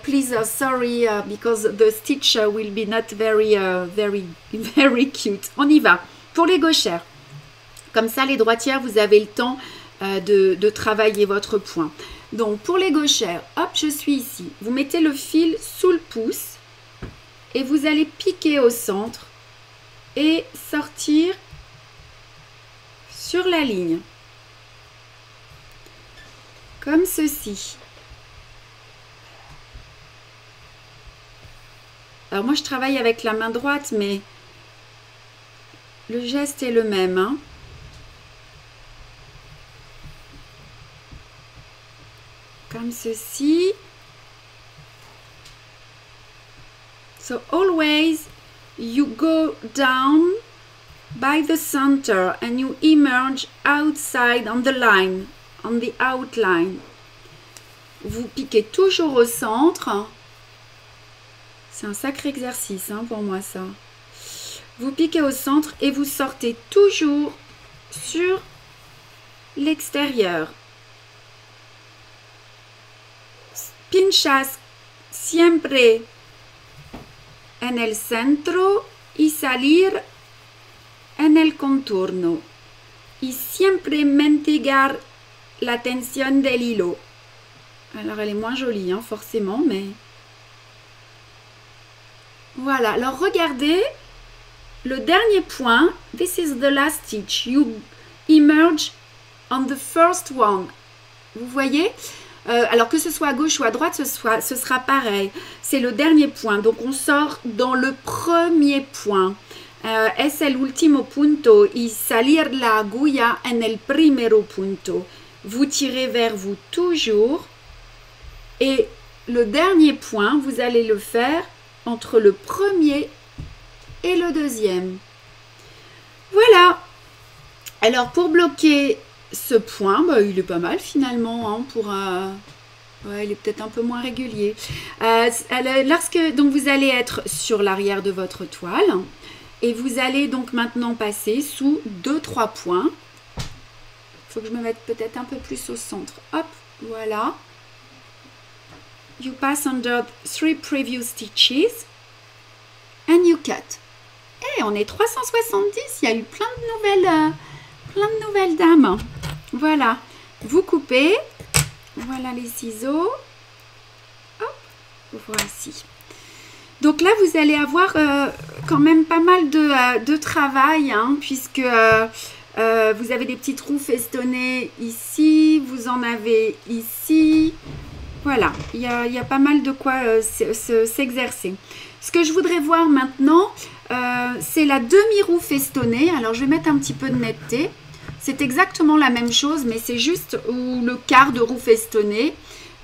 please, sorry, because the stitch will be not very cute. On y va. Pour les gauchères. Comme ça, les droitières, vous avez le temps de travailler votre point. Donc, pour les gauchères, hop, je suis ici. Vous mettez le fil sous le pouce et vous allez piquer au centre et sortir sur la ligne. Comme ceci. Alors, moi, je travaille avec la main droite, mais le geste est le même, hein. Comme ceci. So always you go down by the center and you emerge outside on the line, on the outline. Vous piquez toujours au centre. C'est un sacré exercice hein, pour moi ça. Vous piquez au centre et vous sortez toujours sur l'extérieur. Pinchas siempre en el centro y salir en el contorno. Y siempre mantener la tension del hilo. Alors elle est moins jolie hein, forcément, mais... Voilà, alors regardez le dernier point. This is the last stitch. You emerge on the first one. Vous voyez? Alors que ce soit à gauche ou à droite, ce sera pareil. C'est le dernier point. Donc on sort dans le premier point. Es el último punto y salir la agulla en el primero punto. Vous tirez vers vous toujours. Et le dernier point, vous allez le faire entre le premier et le deuxième. Voilà. Alors pour bloquer ce point, bah, il est pas mal finalement. Hein, pour, ouais, il est peut-être un peu moins régulier. Lorsque donc vous allez être sur l'arrière de votre toile et vous allez donc maintenant passer sous 2-3 points. Il faut que je me mette peut-être un peu plus au centre. Hop, voilà. You pass under 3 previous stitches and you cut. Et on est 370, il y a eu plein de nouvelles dames. Voilà, vous coupez. Voilà les ciseaux. Hop, voici. Donc là, vous allez avoir quand même pas mal de travail, hein, puisque vous avez des petits trous festonnés ici, vous en avez ici. Voilà, il y a pas mal de quoi s'exercer. Ce que je voudrais voir maintenant, c'est la demi-roue festonnée. Alors, je vais mettre un petit peu de netteté. C'est exactement la même chose, mais c'est juste où le quart de roue festonnée.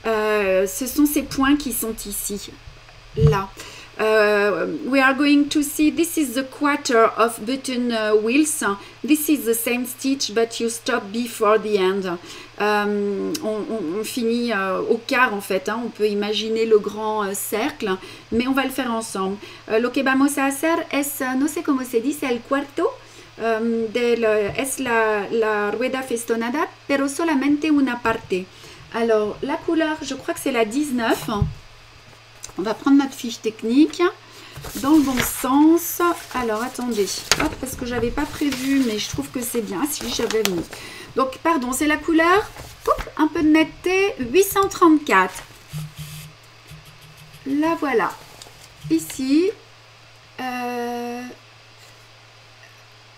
Ce sont ces points qui sont ici, là. We are going to see, this is the quarter of button wheels. This is the same stitch, but you stop before the end. On finit au quart en fait, hein. On peut imaginer le grand cercle, mais on va le faire ensemble. Lo que vamos a hacer es, no sé cómo se dice, el cuarto. Es la rueda festonada, pero solamente una parte. Alors, la couleur, je crois que c'est la 19. On va prendre notre fiche technique dans le bon sens. Alors, attendez. Hop, parce que je n'avais pas prévu, mais je trouve que c'est bien. Si, j'avais mis. Donc, pardon, c'est la couleur, un peu de netteté, 834. La voilà. Ici,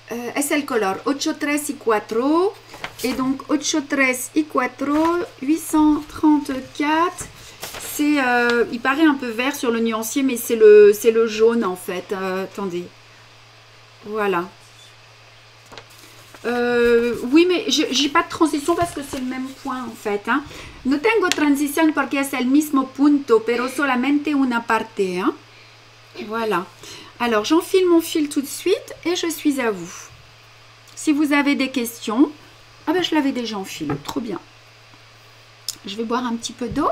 es el color 83 y 4. Et donc, 83 y 4, 834. C'est, il paraît un peu vert sur le nuancier, mais c'est le jaune en fait. Attendez. Voilà. Oui, mais j'ai pas de transition parce que c'est le même point en fait. Hein. No tengo transición porque es el mismo punto, pero solamente una parte. Hein. Voilà. Alors, j'enfile mon fil tout de suite et je suis à vous. Si vous avez des questions, ah ben je l'avais déjà enfilé, trop bien. Je vais boire un petit peu d'eau.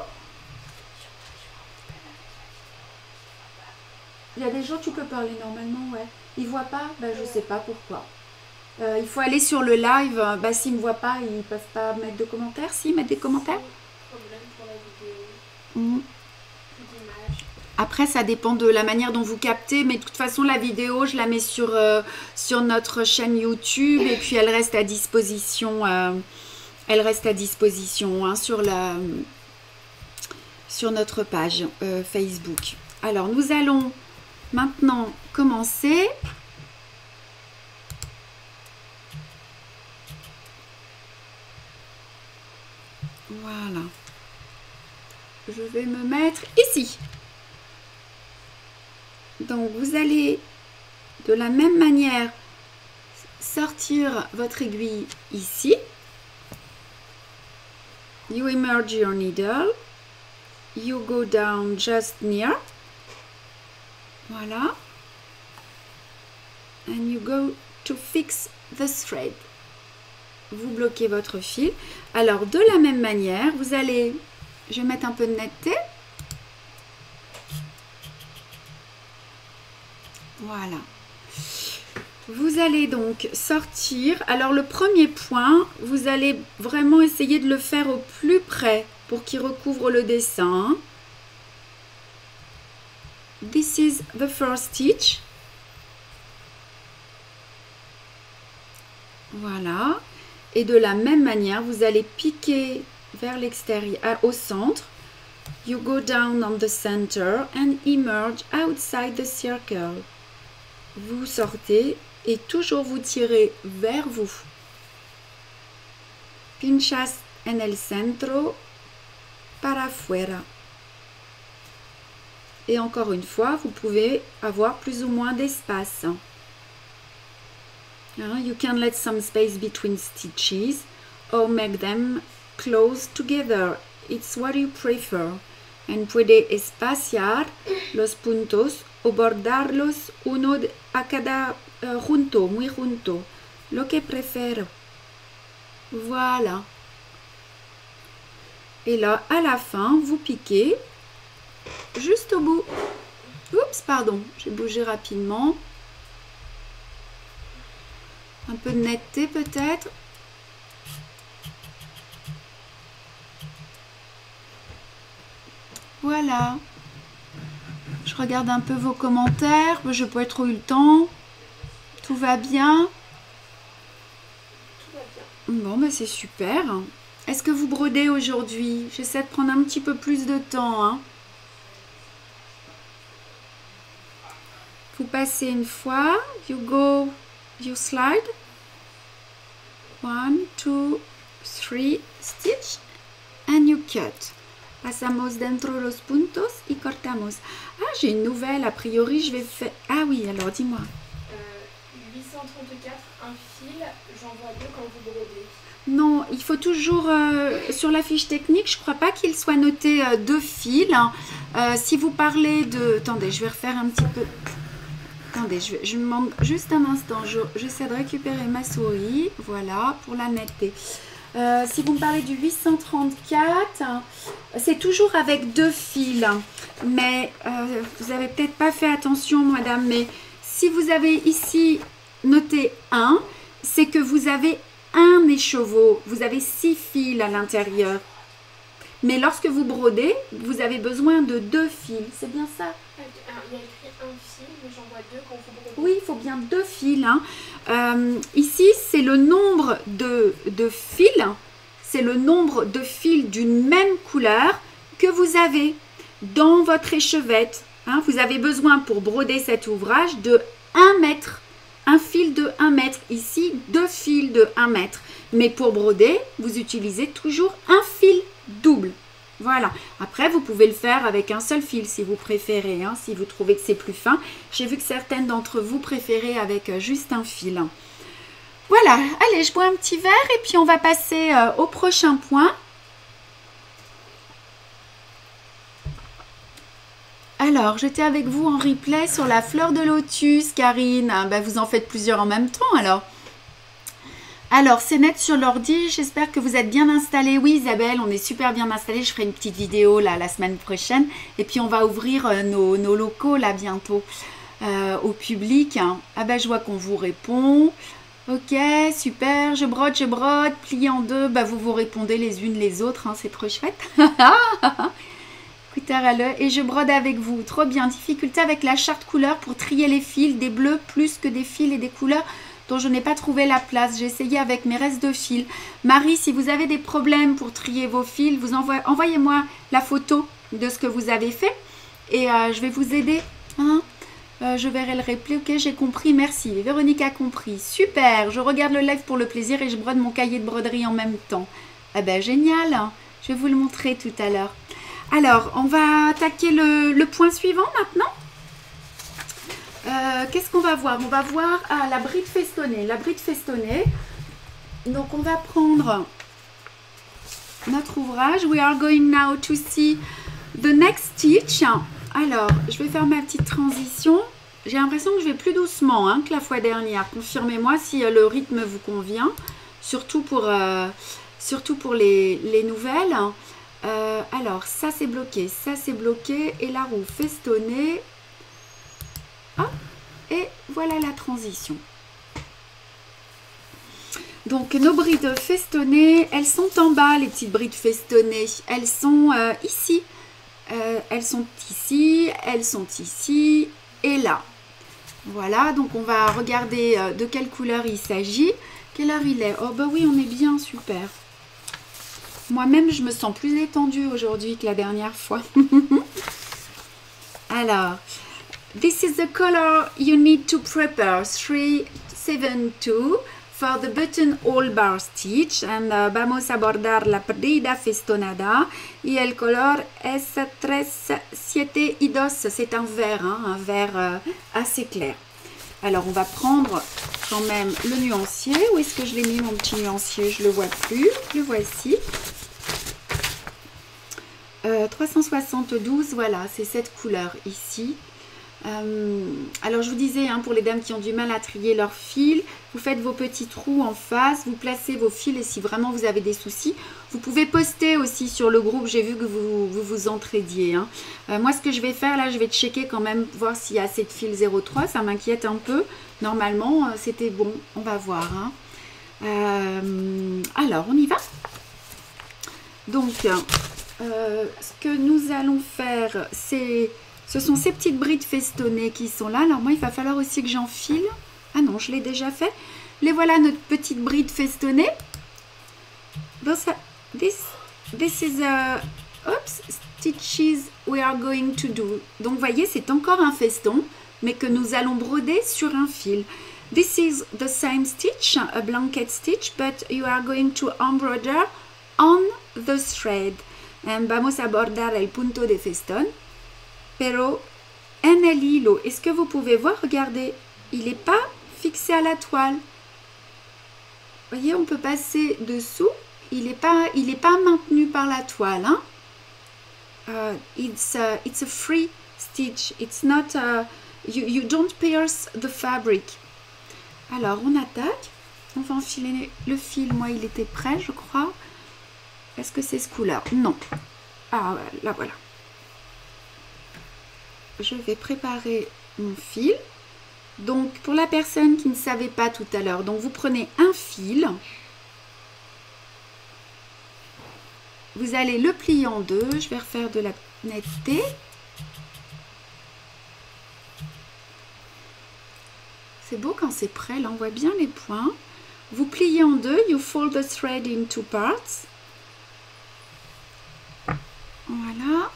Il y a des gens, tu peux parler normalement, ouais. Ils ne voient pas, ben, je ne sais pas pourquoi. Il faut aller sur le live. Ben, s'ils ne me voient pas, ils ne peuvent pas mettre de commentaires. Si, mettre des commentaires. Problème pour la vidéo. Après, ça dépend de la manière dont vous captez. Mais de toute façon, la vidéo, je la mets sur notre chaîne YouTube. Et puis, elle reste à disposition. Elle reste à disposition hein, sur notre page Facebook. Alors, nous allons... maintenant, commencer. Voilà. Je vais me mettre ici. Donc, vous allez de la même manière sortir votre aiguille ici. You emerge your needle. You go down just near. Voilà. And you go to fix the thread. Vous bloquez votre fil. Alors, de la même manière, vous allez... Je vais mettre un peu de netteté. Voilà. Vous allez donc sortir. Alors, le premier point, vous allez vraiment essayer de le faire au plus près pour qu'il recouvre le dessin. This is the first stitch. Voilà. Et de la même manière, vous allez piquer vers l'extérieur, au centre. You go down on the center and emerge outside the circle. Vous sortez et toujours vous tirez vers vous. Pinchas en el centro para afuera. Et encore une fois, vous pouvez avoir plus ou moins d'espace. You can let some space between stitches or make them close together. It's what you prefer. And puede espaciar los puntos o bordarlos uno a cada junto, muy junto. Lo que prefiero. Voilà. Et là, à la fin, vous piquez juste au bout. Oups, pardon, j'ai bougé rapidement. Un peu de netteté peut-être. Voilà. Je regarde un peu vos commentaires. Je n'ai pas trop eu le temps. Tout va bien? Tout va bien. Bon, bah c'est super. Est-ce que vous brodez aujourd'hui? J'essaie de prendre un petit peu plus de temps. Hein. Vous passez une fois. You go, you slide. 1, 2, 3 stitch. And you cut. Pasamos dentro los puntos y cortamos. Ah, j'ai une nouvelle. A priori, je vais faire... Ah oui, alors dis-moi. 834, un fil, j'envoie 2 quand vous brodez. Non, il faut toujours... sur la fiche technique, je ne crois pas qu'il soit noté 2 fils. Si vous parlez de... Attendez, je vais refaire un petit peu... Attendez, je me demande juste un instant. J'essaie de récupérer ma souris. Voilà, pour la netteté. Si vous me parlez du 834, c'est toujours avec 2 fils. Mais vous n'avez peut-être pas fait attention, madame. Mais si vous avez ici noté 1, c'est que vous avez un écheveau. Vous avez 6 fils à l'intérieur. Mais lorsque vous brodez, vous avez besoin de 2 fils. C'est bien ça? Il y a écrit un fil, mais j'envoie 2 quand vous brodez. Oui, il faut bien 2 fils. Hein. Ici, c'est le nombre de fils. C'est le nombre de fils d'une même couleur que vous avez dans votre échevette. Hein. Vous avez besoin pour broder cet ouvrage de 1 mètre. Un fil de 1 mètre. Ici, 2 fils de 1 mètre. Mais pour broder, vous utilisez toujours un fil double. Voilà. Après, vous pouvez le faire avec un seul fil si vous préférez, hein, si vous trouvez que c'est plus fin. J'ai vu que certaines d'entre vous préféraient avec juste un fil. Voilà. Allez, je bois un petit verre et puis on va passer au prochain point. Alors, j'étais avec vous en replay sur la fleur de lotus, Karine. Ben, vous en faites plusieurs en même temps, alors. Alors, c'est net sur l'ordi. J'espère que vous êtes bien installés. Oui, Isabelle, on est super bien installés. Je ferai une petite vidéo là la semaine prochaine. Et puis, on va ouvrir nos locaux là bientôt au public. Ah ben, je vois qu'on vous répond. Ok, super. Je brode, plié en 2. Bah, vous vous répondez les unes les autres. Hein, c'est trop chouette. Et je brode avec vous. Trop bien. Difficulté avec la charte couleur pour trier les fils. Des bleus plus que des fils et des couleurs dont je n'ai pas trouvé la place. J'ai essayé avec mes restes de fils. Marie, si vous avez des problèmes pour trier vos fils, envoyez-moi la photo de ce que vous avez fait et je vais vous aider. Hein. Je verrai le replay. Ok, j'ai compris. Merci. Véronique a compris. Super. Je regarde le live pour le plaisir et je brode mon cahier de broderie en même temps. Ah ben, génial. Je vais vous le montrer tout à l'heure. Alors, on va attaquer le point suivant maintenant. Qu'est-ce qu'on va voir? On va voir la bride festonnée. La bride festonnée. Donc, on va prendre notre ouvrage. We are going now to see the next stitch. Alors, je vais faire ma petite transition. J'ai l'impression que je vais plus doucement hein, que la fois dernière. Confirmez-moi si le rythme vous convient, surtout pour les nouvelles. Alors, ça c'est bloqué, et la roue festonnée. Hop, et voilà la transition. Donc, nos brides festonnées, elles sont en bas, les petites brides festonnées. Elles sont ici. Elles sont ici et là. Voilà, donc on va regarder de quelle couleur il s'agit. Quelle heure il est? Oh bah oui, on est bien, super. Moi-même, je me sens plus détendue aujourd'hui que la dernière fois. Alors, this is the color you need to prepare 372 for the buttonhole bar stitch. And vamos a bordar la brida festonada. Y el color es 372. C'est un vert, hein, un vert assez clair. Alors, on va prendre quand même le nuancier. Où est-ce que je l'ai mis, mon petit nuancier? Je ne le vois plus. Le voici. 372, voilà, c'est cette couleur ici. Alors, je vous disais, hein, pour les dames qui ont du mal à trier leurs fils, vous faites vos petits trous en face, vous placez vos fils et si vraiment vous avez des soucis, vous pouvez poster aussi sur le groupe. J'ai vu que vous entraidiez. Hein. Moi, ce que je vais faire, là, je vais checker quand même, voir s'il y a assez de fils 03. Ça m'inquiète un peu. Normalement, c'était bon. On va voir. Hein. Alors, on y va. Donc, ce que nous allons faire, ce sont ces petites brides festonnées qui sont là. Alors moi, il va falloir aussi que j'enfile. Ah non, je l'ai déjà fait. Les voilà, notre petite bride festonnée. This is oops, stitches we are going to do. Donc, vous voyez, c'est encore un feston, mais que nous allons broder sur un fil. This is the same stitch, a blanket stitch, but you are going to embroider on the thread. And vamos a bordar el punto de festón. Pero en el hilo, est-ce que vous pouvez voir? Regardez, il n'est pas fixé à la toile. Vous voyez, on peut passer dessous. Il n'est pas maintenu par la toile. Hein? It's a free stitch. It's not you don't pierce the fabric. Alors, on attaque. On va enfiler le fil. Moi, il était prêt, je crois. Est-ce que c'est ce couleur? Non. Ah, là, voilà. Je vais préparer mon fil. Donc, pour la personne qui ne savait pas tout à l'heure, donc vous prenez un fil. Vous allez le plier en deux. Je vais refaire de la netteté. C'est beau quand c'est prêt. Là, on voit bien les points. Vous pliez en deux. You fold the thread in two parts. Voilà.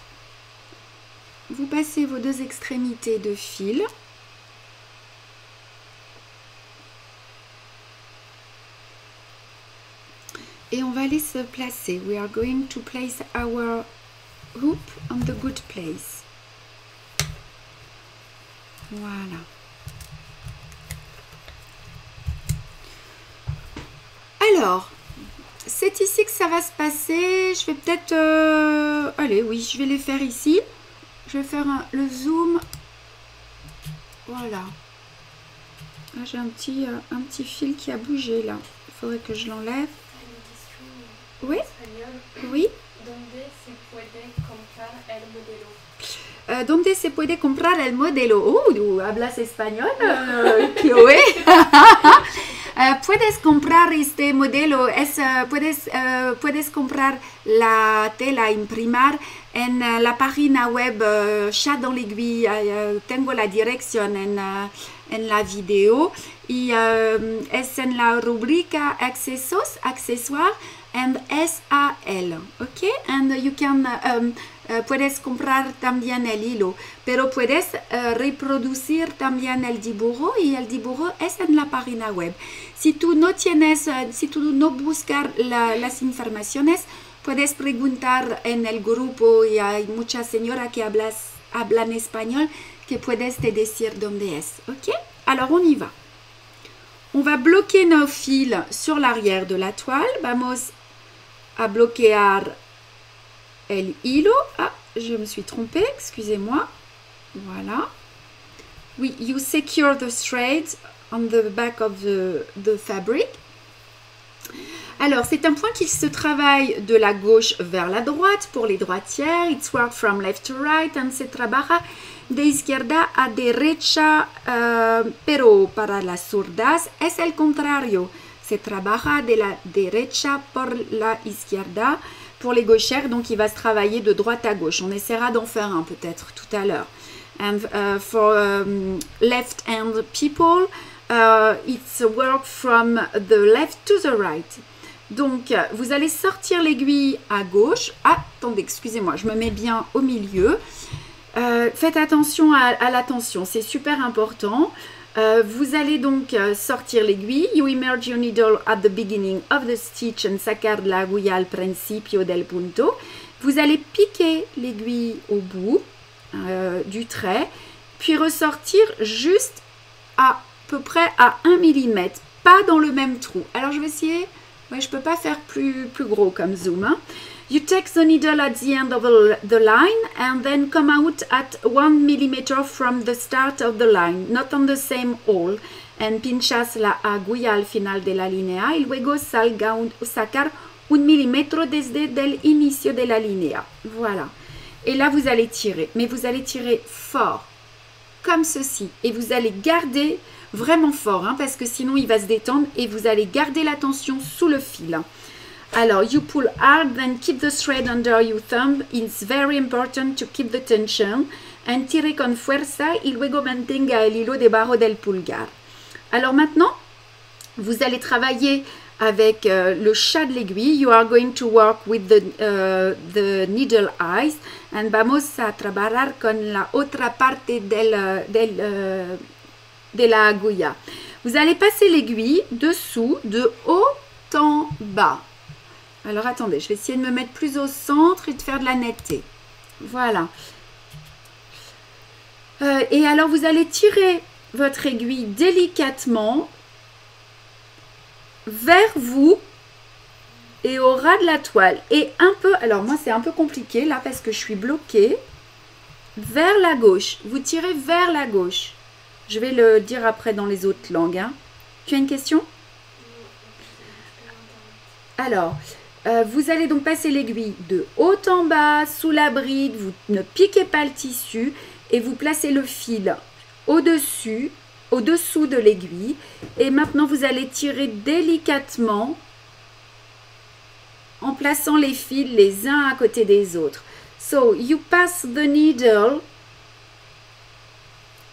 Vous passez vos deux extrémités de fil. Et on va aller se placer. We are going to place our hoop on the good place. Voilà. Alors, c'est ici que ça va se passer. Je vais peut-être... allez, oui, je vais les faire ici. Je vais faire le zoom. Voilà. J'ai un petit fil qui a bougé là. Il faudrait que je l'enlève. Oui. Oui. ¿Dónde se puede comprar el modelo? ¿Tú hablas español, Chloé? Puedes comprar este modelo, puedes comprar la tela, imprimar en la página web Chat dans l'aiguille. Tengo la dirección en la video y es en la rubrica accesos, accessoires and SAL, ok? And you can puedes comprar también el hilo, pero puedes reproducir también el dibujo y el dibujo es en la página web. Si tú no buscas las informaciones, puedes preguntar en el grupo y hay muchas señoras que hablan español que puedes te decir dónde es, ok? Alors on y va. On va bloquer nos fils sur l'arrière de la toile. Vamos a bloquear el hilo. Ah, je me suis trompée, excusez-moi. Voilà. Oui, you secure the threads on the back of the fabric. Alors, c'est un point qui se travaille de la gauche vers la droite pour les droitières. It's worked from left to right and se trabaja de izquierda a derecha, pero para las zurdas es el contrario. Se trabaja de la derecha por la izquierda pour les gauchères, donc il va se travailler de droite à gauche. On essaiera d'en faire un peut-être tout à l'heure. And for left-hand people, it's work from the left to the right. Donc, vous allez sortir l'aiguille à gauche. Ah, attendez, excusez-moi, je me mets bien au milieu. Faites attention à la tension, c'est super important. Vous allez donc sortir l'aiguille. You emerge your needle at the beginning of the stitch and sacar la aguja al principio del punto. Vous allez piquer l'aiguille au bout du trait, puis ressortir juste à peu près à 1 mm, pas dans le même trou. Alors, je vais essayer... Ouais, je ne peux pas faire plus gros comme zoom. Hein. You take the needle at the end of the line and then come out at 1 mm from the start of the line, not on the same hole, and pinchas la aguja al final de la línea y luego sacar 1 mm desde el inicio de la línea. Voilà. Et là, vous allez tirer, mais vous allez tirer fort, comme ceci, et vous allez garder vraiment fort, hein, parce que sinon il va se détendre et vous allez garder la tension sous le fil. Alors, you pull hard, then keep the thread under your thumb. It's very important to keep the tension. And tire con fuerza y luego mantenga el hilo debajo del pulgar. Alors maintenant, vous allez travailler avec le chat de l'aiguille. You are going to work with the needle eyes. And vamos a trabajar con la otra parte de la aguja. Vous allez passer l'aiguille dessous, de haut en bas. Alors attendez, je vais essayer de me mettre plus au centre et de faire de la netteté. Voilà. Et alors vous allez tirer votre aiguille délicatement vers vous et au ras de la toile. Et un peu, alors moi c'est un peu compliqué là parce que je suis bloquée, vers la gauche. Vous tirez vers la gauche. Je vais le dire après dans les autres langues. Hein. Tu as une question? Alors, vous allez donc passer l'aiguille de haut en bas, sous la bride. Vous ne piquez pas le tissu et vous placez le fil au-dessous de l'aiguille. Et maintenant, vous allez tirer délicatement en plaçant les fils les uns à côté des autres. So, you pass the needle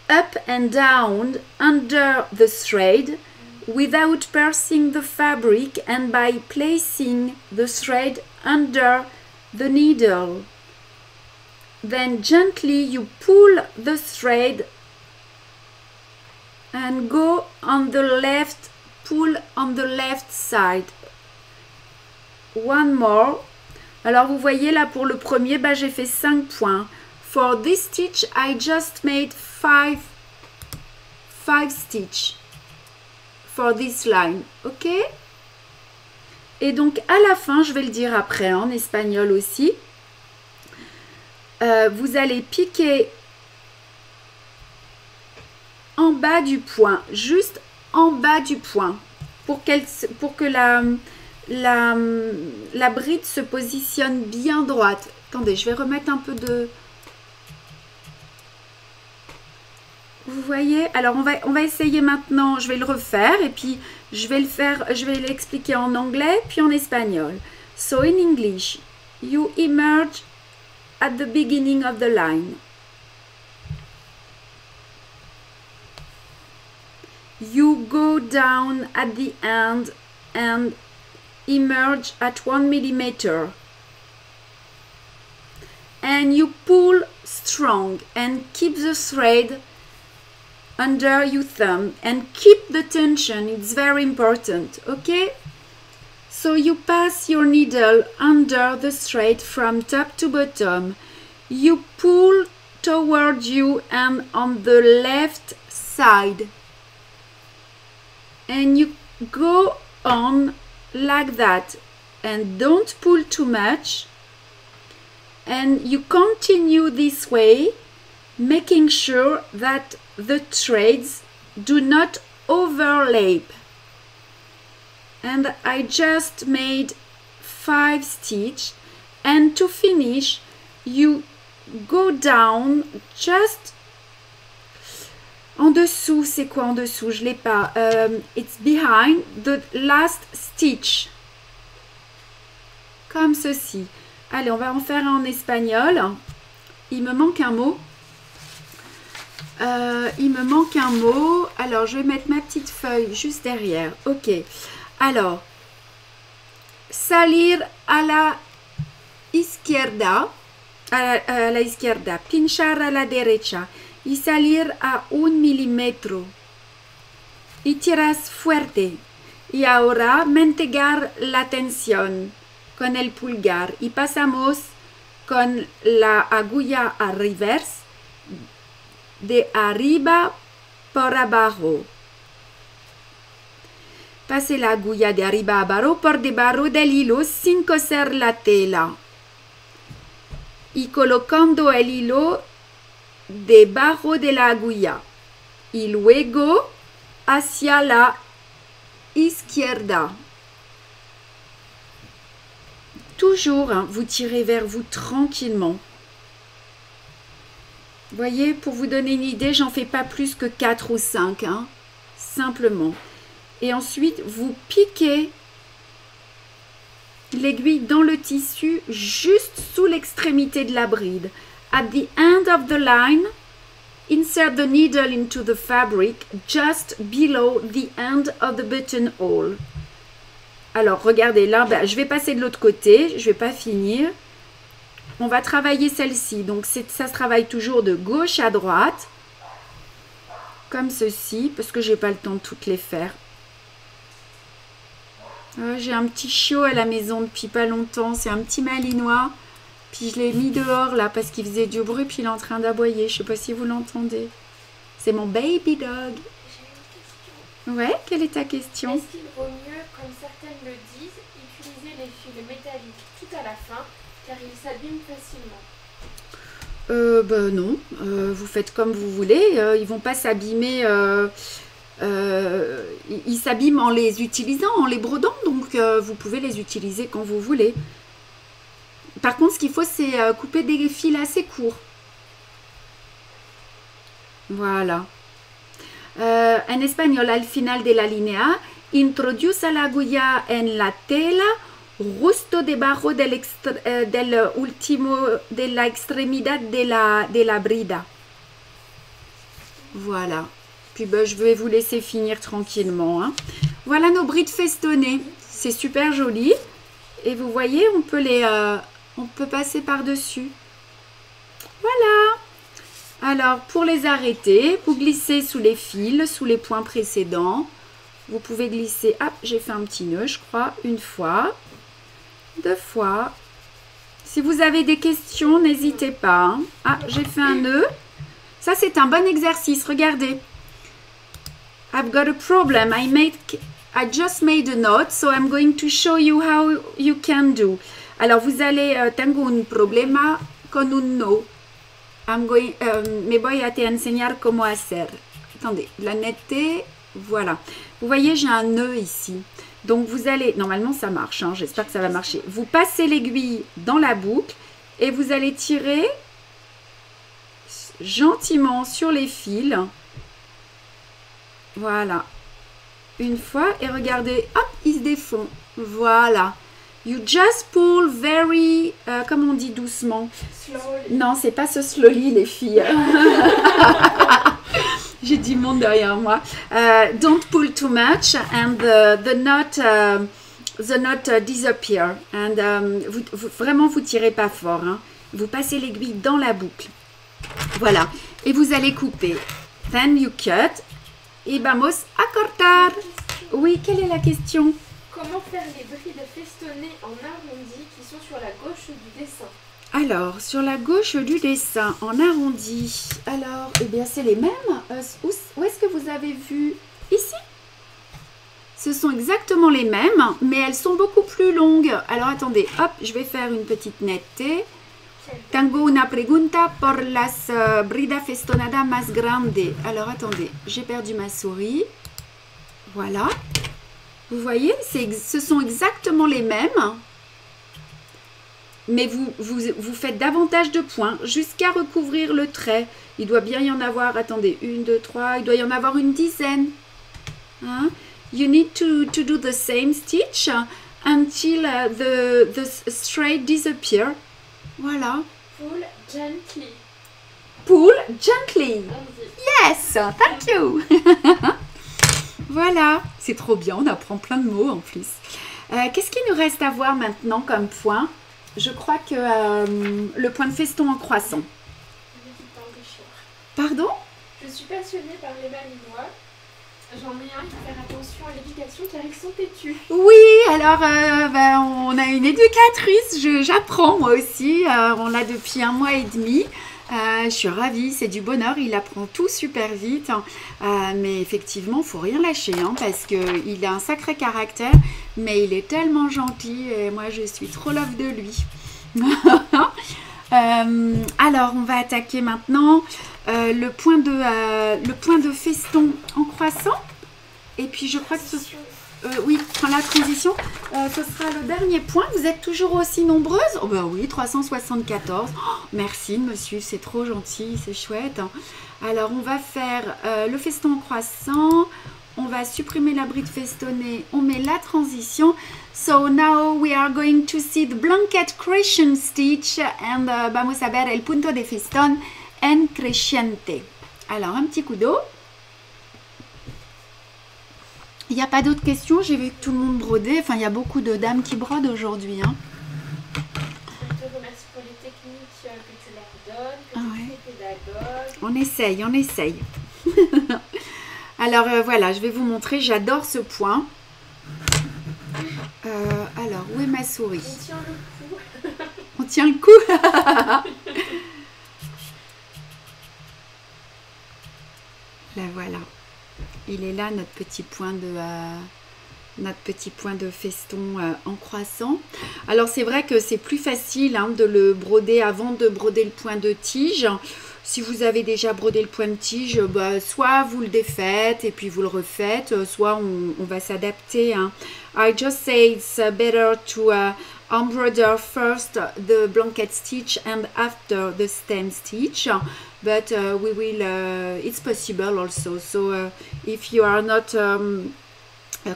up and down under the thread without piercing the fabric and by placing the thread under the needle. Then gently you pull the thread and go on the left, pull on the left side. One more. Alors vous voyez là pour le premier, bah, j'ai fait 5 points. For this stitch, I just made 5 stitches for this line, ok? Et donc à la fin, je vais le dire après en espagnol aussi, vous allez piquer en bas du point, juste en bas du point, pour que la bride se positionne bien droite. Attendez, je vais remettre un peu de... Vous voyez? Alors, on va essayer maintenant. Je vais le refaire et puis je vais l'expliquer en anglais puis en espagnol. So, in English, you emerge at the beginning of the line. You go down at the end and emerge at 1 mm. And you pull strong and keep the thread under your thumb and keep the tension. It's very important, okay? So you pass your needle under the thread from top to bottom. You pull toward you and on the left side. And you go on like that and don't pull too much. And you continue this way making sure that the threads do not overlap. And I just made 5 stitches, and to finish you go down just en dessous. C'est quoi en dessous? Je l'ai pas. It's behind the last stitch, comme ceci. Allez, on va en faire un en espagnol. Il me manque un mot. Alors je vais mettre ma petite feuille juste derrière. Ok. Alors, salir a la izquierda, a la izquierda, pinchar a la derecha y salir a 1 milímetro. Y tiras fuerte. Y ahora mantener la tensión con el pulgar. Y pasamos con la aguja a reverse de arriba por abajo. Pase la aguja de arriba a abajo por debajo del hilo sin coser la tela. Y colocando el hilo debajo de la aguja. Y luego hacia la izquierda. Toujours, hein, vous tirez vers vous tranquillement. Voyez, pour vous donner une idée, j'en fais pas plus que 4 ou 5, hein, simplement. Et ensuite, vous piquez l'aiguille dans le tissu juste sous l'extrémité de la bride. At the end of the line, insert the needle into the fabric just below the end of the buttonhole. Alors, regardez là, je vais passer de l'autre côté, je ne vais pas finir. On va travailler celle-ci. Donc, ça se travaille toujours de gauche à droite, comme ceci, parce que je n'ai pas le temps de toutes les faire. J'ai un petit chiot à la maison depuis pas longtemps, c'est un petit malinois. Puis je l'ai mis dehors là parce qu'il faisait du bruit, puis il est en train d'aboyer. Je ne sais pas si vous l'entendez. C'est mon baby dog. J'ai une question. Ouais, quelle est ta question? Est-ce qu'il vaut mieux, comme certaines le disent, utiliser les fils métalliques tout à la fin, car ils s'abîment facilement? Non, vous faites comme vous voulez. Ils vont pas s'abîmer. Ils s'abîment en les utilisant, en les brodant. Donc, vous pouvez les utiliser quand vous voulez. Par contre, ce qu'il faut, c'est couper des fils assez courts. Voilà. En espagnol, al final de la línea, introduce la aguja en la tela justo debajo de la extremidad de la brida. Voilà. Puis je vais vous laisser finir tranquillement, hein. Voilà nos brides festonnées. C'est super joli. Et vous voyez, on peut passer par-dessus. Voilà. Alors, pour les arrêter, vous glissez sous les fils, sous les points précédents. Vous pouvez glisser, ah, j'ai fait un petit nœud, je crois, une fois, 2 fois. Si vous avez des questions, n'hésitez pas, hein. Ah, j'ai fait un nœud. Ça, c'est un bon exercice, regardez. I've got a problem. I just made a note, so I'm going to show you how you can do. Alors, vous allez, tengo un problema con un no. Me voy a te enseñar cómo hacer. Attendez, la netteté, voilà. Vous voyez, j'ai un nœud ici. Donc, vous allez, normalement, ça marche, hein, j'espère que ça va marcher. Vous passez l'aiguille dans la boucle et vous allez tirer gentiment sur les fils. Voilà. Une fois, et regardez, hop, il se défend. Voilà. You just pull very, comme on dit doucement. Slowly. Non, c'est pas ce slowly, les filles. J'ai du monde derrière moi. Don't pull too much and the knot disappear. And vraiment, vous tirez pas fort, hein. Vous passez l'aiguille dans la boucle. Voilà. Et vous allez couper. Then you cut. Et vamos a cortar. Oui, quelle est la question? Comment faire les brides festonnées en arrondi qui sont sur la gauche du dessin? Alors, sur la gauche du dessin, en arrondi, alors, eh bien, c'est les mêmes. Où est-ce que vous avez vu? Ici? Ce sont exactement les mêmes, mais elles sont beaucoup plus longues. Alors, attendez, hop, je vais faire une petite netteté. Tengo una pregunta por las brida festonada más grande. Alors, attendez, j'ai perdu ma souris. Voilà. Vous voyez, ce sont exactement les mêmes. Mais vous faites davantage de points jusqu'à recouvrir le trait. Il doit bien y en avoir, attendez, 1, 2, 3, il doit y en avoir une dizaine. Hein? You need to do the same stitch until the straight disappear. Voilà. Pull gently. Pull gently. On dit. Yes, thank you. Voilà, c'est trop bien, on apprend plein de mots en plus. Qu'est-ce qu'il nous reste à voir maintenant comme point? Je crois que le point de feston en croissant. Pardon? Je suis passionnée par les Malinois. J'en ai un qui fait faire attention à l'éducation car ils sont têtus. Oui, alors on a une éducatrice, j'apprends moi aussi, on l'a depuis 1 mois et demi. Je suis ravie, c'est du bonheur, il apprend tout super vite. Mais effectivement, il ne faut rien lâcher hein, parce qu'il a un sacré caractère, mais il est tellement gentil et moi je suis trop love de lui. Alors, on va attaquer maintenant le point de feston en croissant. Et puis, je crois que oui, la transition, ce sera le dernier point. Vous êtes toujours aussi nombreuses? Oh bah oui, 374. Oh, merci de me suivre, c'est trop gentil, c'est chouette. Alors, on va faire le feston en croissant. On va supprimer la bride festonnée. On met la transition. So now we are going to see the blanket creation stitch and vamos a ver el punto de festón en crescente. Alors, un petit coup d'eau. Il n'y a pas d'autres questions. J'ai vu que tout le monde brodait. Enfin, il y a beaucoup de dames qui brodent aujourd'hui. Hein. Je te remercie pour les techniques que tu leur donnes, que tu es pédagogue. On essaye, on essaye. Alors, voilà, je vais vous montrer. J'adore ce point. Alors, où est ma souris? On tient le coup. On tient le coup. Là, voilà. Il est là, notre petit point de feston en croissant. Alors, c'est vrai que c'est plus facile hein, de le broder avant de broder le point de tige. Si vous avez déjà brodé le point de tige, bah, soit vous le défaites et puis vous le refaites, soit on va s'adapter. Hein. I just say it's better to embroider first the blanket stitch and after the stem stitch, but we will. It's possible also. So if you are not,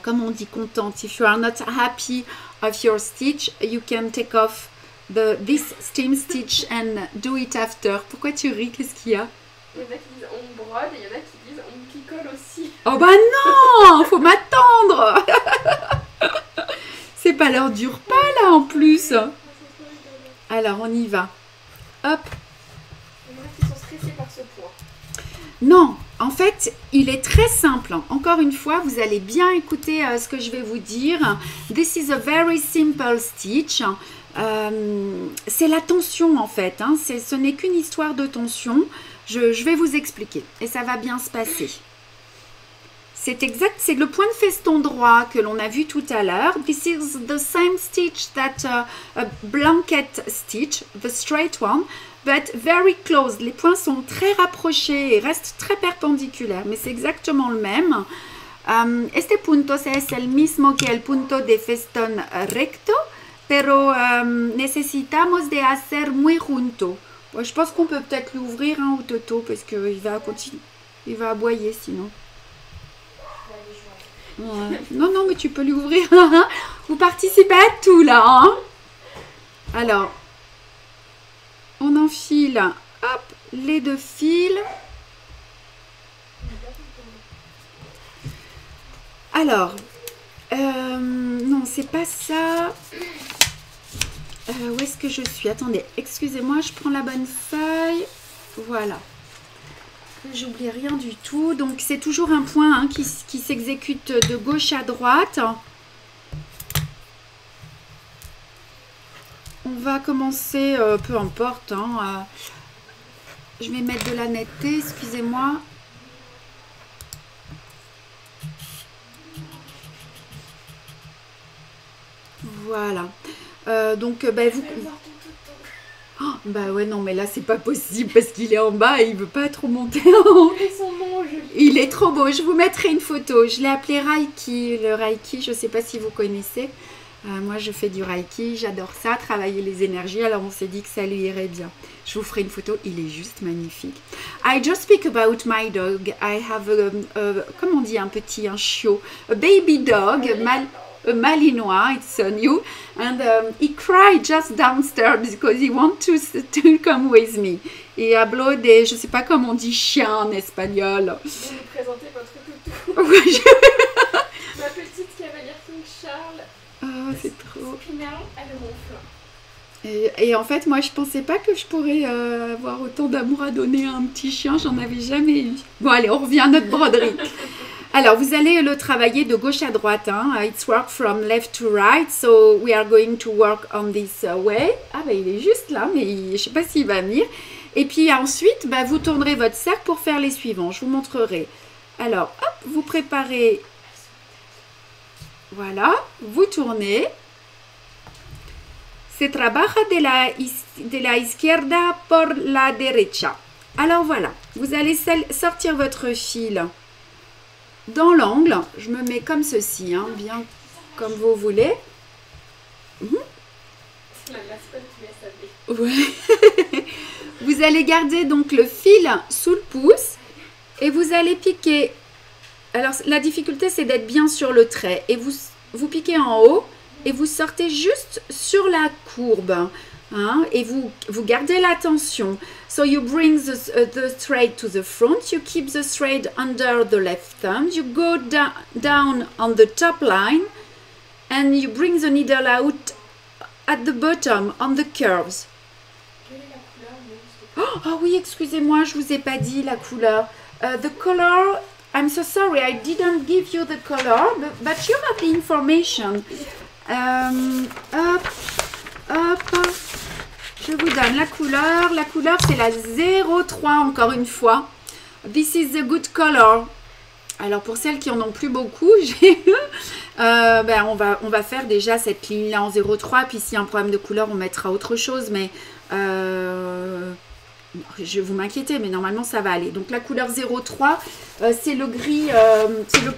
comme on dit, contente, if you are not happy of your stitch, you can take off this stem stitch and do it after. Pourquoi tu ris? Qu'est-ce qu'il y a? Il y en a qui disent on brode et il y en a qui disent on picole aussi. Oh bah non, faut m'attendre. C'est pas l'heure du repas là en plus. Alors on y va. Hop. Il y en a qui sont stressés par ce point. Non, en fait, il est très simple. Encore une fois, vous allez bien écouter ce que je vais vous dire. This is a very simple stitch. C'est la tension en fait. Hein. Ce n'est qu'une histoire de tension. Je vais vous expliquer et ça va bien se passer. C'est exact, c'est le point de feston droit que l'on a vu tout à l'heure. This is the same stitch that a blanket stitch, the straight one, but very close. Les points sont très rapprochés et restent très perpendiculaires, mais c'est exactement le même. Este punto es el mismo que el punto de festón recto, pero necesitamos de hacer muy junto. Bon, je pense qu'on peut peut-être l'ouvrir hein, au Toto parce qu'il va continuer, il va aboyer sinon. Ouais. Non, non, mais tu peux lui ouvrir. Vous participez à tout là. Hein. Alors, on enfile hop, les 2 fils. Alors, non, c'est pas ça. Où est-ce que je suis? Attendez, excusez-moi, je prends la bonne feuille. Voilà. J'oublie rien du tout. Donc, c'est toujours un point hein, qui s'exécute de gauche à droite. On va commencer, peu importe. Hein, je vais mettre de la netteté, excusez-moi. Voilà. Donc, vous... Oh, Bah ouais, non, mais là, c'est pas possible parce qu'il est en bas et il veut pas trop monter en haut. Quel est son nom, Julie? Il est trop beau. Je vous mettrai une photo. Je l'ai appelé Reiki. Le Reiki, je sais pas si vous connaissez. Moi, je fais du Reiki. J'adore ça, travailler les énergies. Alors, on s'est dit que ça lui irait bien. Je vous ferai une photo. Il est juste magnifique. I just speak about my dog. I have, comment on dit, un chiot. A baby dog, a Malinois. It's new. And he cried just downstairs because he wants to come with me. Et hablo des, je sais pas comment on dit chien en espagnol. Je vais vous présenter votre toutou. Ouais, Ma petite cavalière King Charles. oh, c'est trop. Spinel, elle gonfle. Et en fait, moi, je pensais pas que je pourrais avoir autant d'amour à donner à un petit chien. J'en avais jamais eu. Bon, allez, on revient à notre broderie. Alors, vous allez le travailler de gauche à droite. Hein. It's work from left to right. So, we are going to work on this way. Ah, ben, il est juste là, mais je sais pas s'il va venir. Et puis ensuite, bah, vous tournerez votre cercle pour faire les suivants. Je vous montrerai. Alors, hop, vous préparez. Voilà, vous tournez. Se trabaja de la izquierda por la derecha. Alors voilà, vous allez sortir votre fil dans l'angle. Je me mets comme ceci, hein, bien comme vous voulez. C'est la mascotte qui laisse aller. Ouais. Vous allez garder donc le fil sous le pouce et vous allez piquer. Alors la difficulté c'est d'être bien sur le trait et vous piquez en haut et vous sortez juste sur la courbe, hein, et vous gardez la tension. So you bring the thread to the front, you keep the thread under the left thumb, you go down on the top line and you bring the needle out at the bottom on the curves. Quelle est la couleur, Oh oui, excusez-moi, je vous ai pas dit la couleur. The color, I'm so sorry, I didn't give you the color, but you have the information. Hop, je vous donne la couleur. La couleur, c'est la 03 encore une fois. This is the good color. Alors, pour celles qui en ont plus beaucoup, on va faire déjà cette ligne-là en 03. Puis, s'il y a un problème de couleur, on mettra autre chose. Mais je vous m'inquiétez, mais normalement, ça va aller. Donc, la couleur 03, c'est le gris,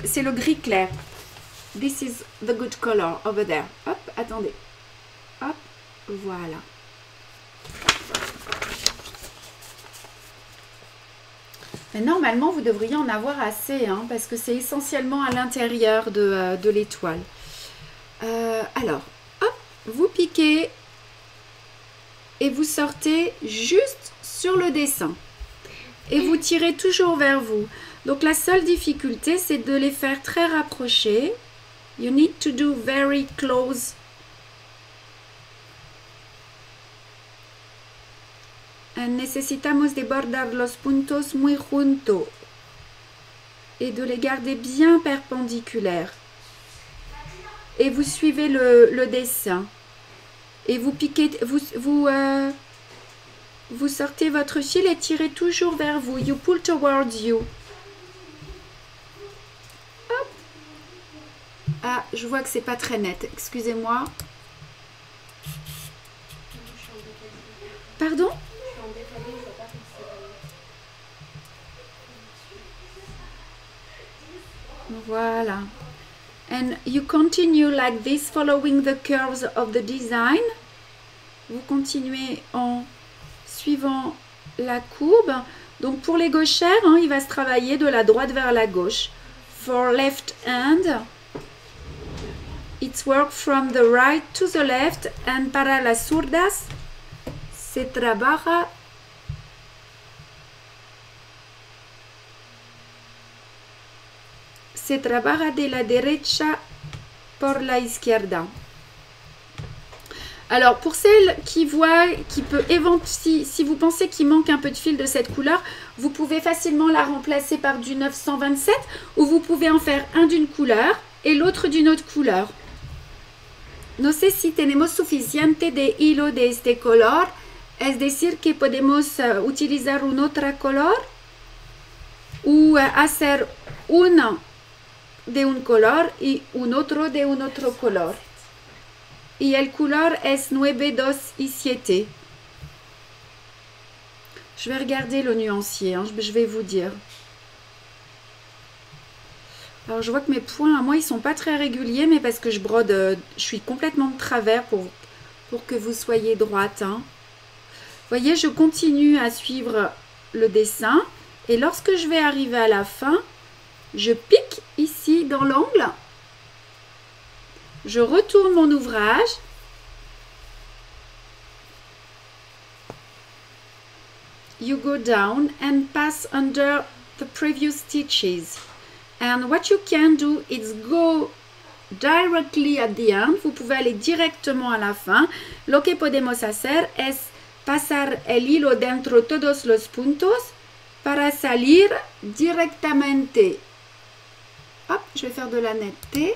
c'est le gris clair. This is the good color over there. Hop, attendez. Hop, voilà. Mais normalement, vous devriez en avoir assez, hein, parce que c'est essentiellement à l'intérieur de l'étoile. Alors, hop, vous piquez et vous sortez juste sur le dessin. Et vous tirez toujours vers vous. Donc, la seule difficulté, c'est de les faire très rapprochés. You need to do very close. Necesitamos de bordar los puntos muy junto. Et de les garder bien perpendiculaires. Et vous suivez le dessin. Et vous piquez, vous sortez votre fil et tirez toujours vers vous. You pull towards you. Ah, je vois que c'est pas très net. Excusez-moi. Pardon? Voilà. And you continue like this, following the curves of the design. Vous continuez en suivant la courbe. Donc pour les gauchères, hein, il va se travailler de la droite vers la gauche. For left hand, it's work from the right to the left, and para las zurdas se trabaja de la derecha por la izquierda. Alors pour celles qui voient, si vous pensez qu'il manque un peu de fil de cette couleur, vous pouvez facilement la remplacer par du 927, ou vous pouvez en faire un d'une couleur et l'autre d'une autre couleur. No sé si tenemos suficiente de hilo de este color, es decir que podemos utilizar un otro color o hacer uno de un color y un otro de un otro color. Y el color es 9, 2 y 7. Je vais regarder le nuancier, hein, je vais vous dire. Alors je vois que mes points à moi, ils sont pas très réguliers, mais parce que je brode, je suis complètement de travers pour que vous soyez droite. Hein. Vous voyez, je continue à suivre le dessin. Et lorsque je vais arriver à la fin, je pique ici dans l'angle. Je retourne mon ouvrage. You go down and pass under the previous stitches. And what you can do is go directly at the end. Vous pouvez aller directement à la fin. Lo que podemos hacer es pasar el hilo dentro de todos los puntos para salir directamente. Hop, je vais faire de la netteté.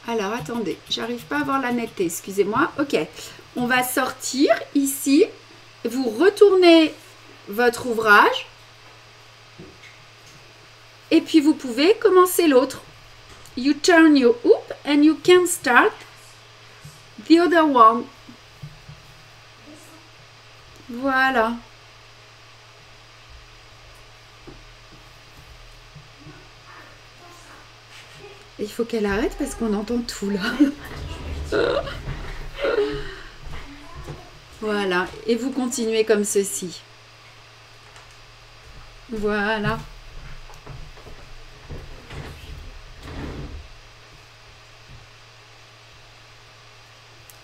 Alors, attendez, j'arrive pas à voir la netteté, excusez-moi. Ok, on va sortir ici. Vous retournez votre ouvrage. Et puis, vous pouvez commencer l'autre. You turn your hoop and you can start the other one. Voilà. Il faut qu'elle arrête parce qu'on entend tout là. Voilà. Et vous continuez comme ceci. Voilà.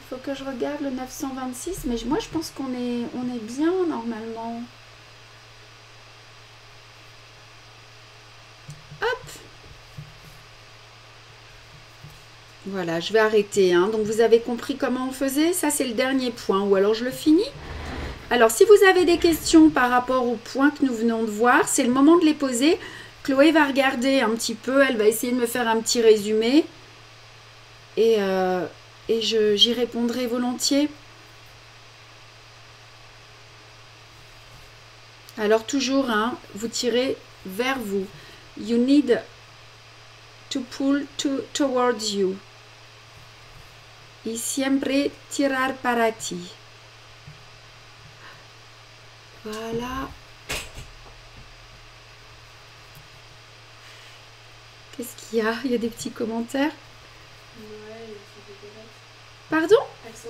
Il faut que je regarde le 926, mais moi je pense qu'on est bien normalement. Hop. Voilà, je vais arrêter. Hein. Donc, vous avez compris comment on faisait. Ça, c'est le dernier point. Ou alors, je le finis. Alors, si vous avez des questions par rapport aux points que nous venons de voir, c'est le moment de les poser. Chloé va regarder un petit peu. Elle va essayer de me faire un petit résumé. Et j'y répondrai volontiers. Alors, toujours, hein, vous tirez vers vous. You need to pull towards you. Y siempre tirar para ti. Voilà. Qu'est-ce qu'il y a? Il y a des petits commentaires. Ouais, Pardon? accent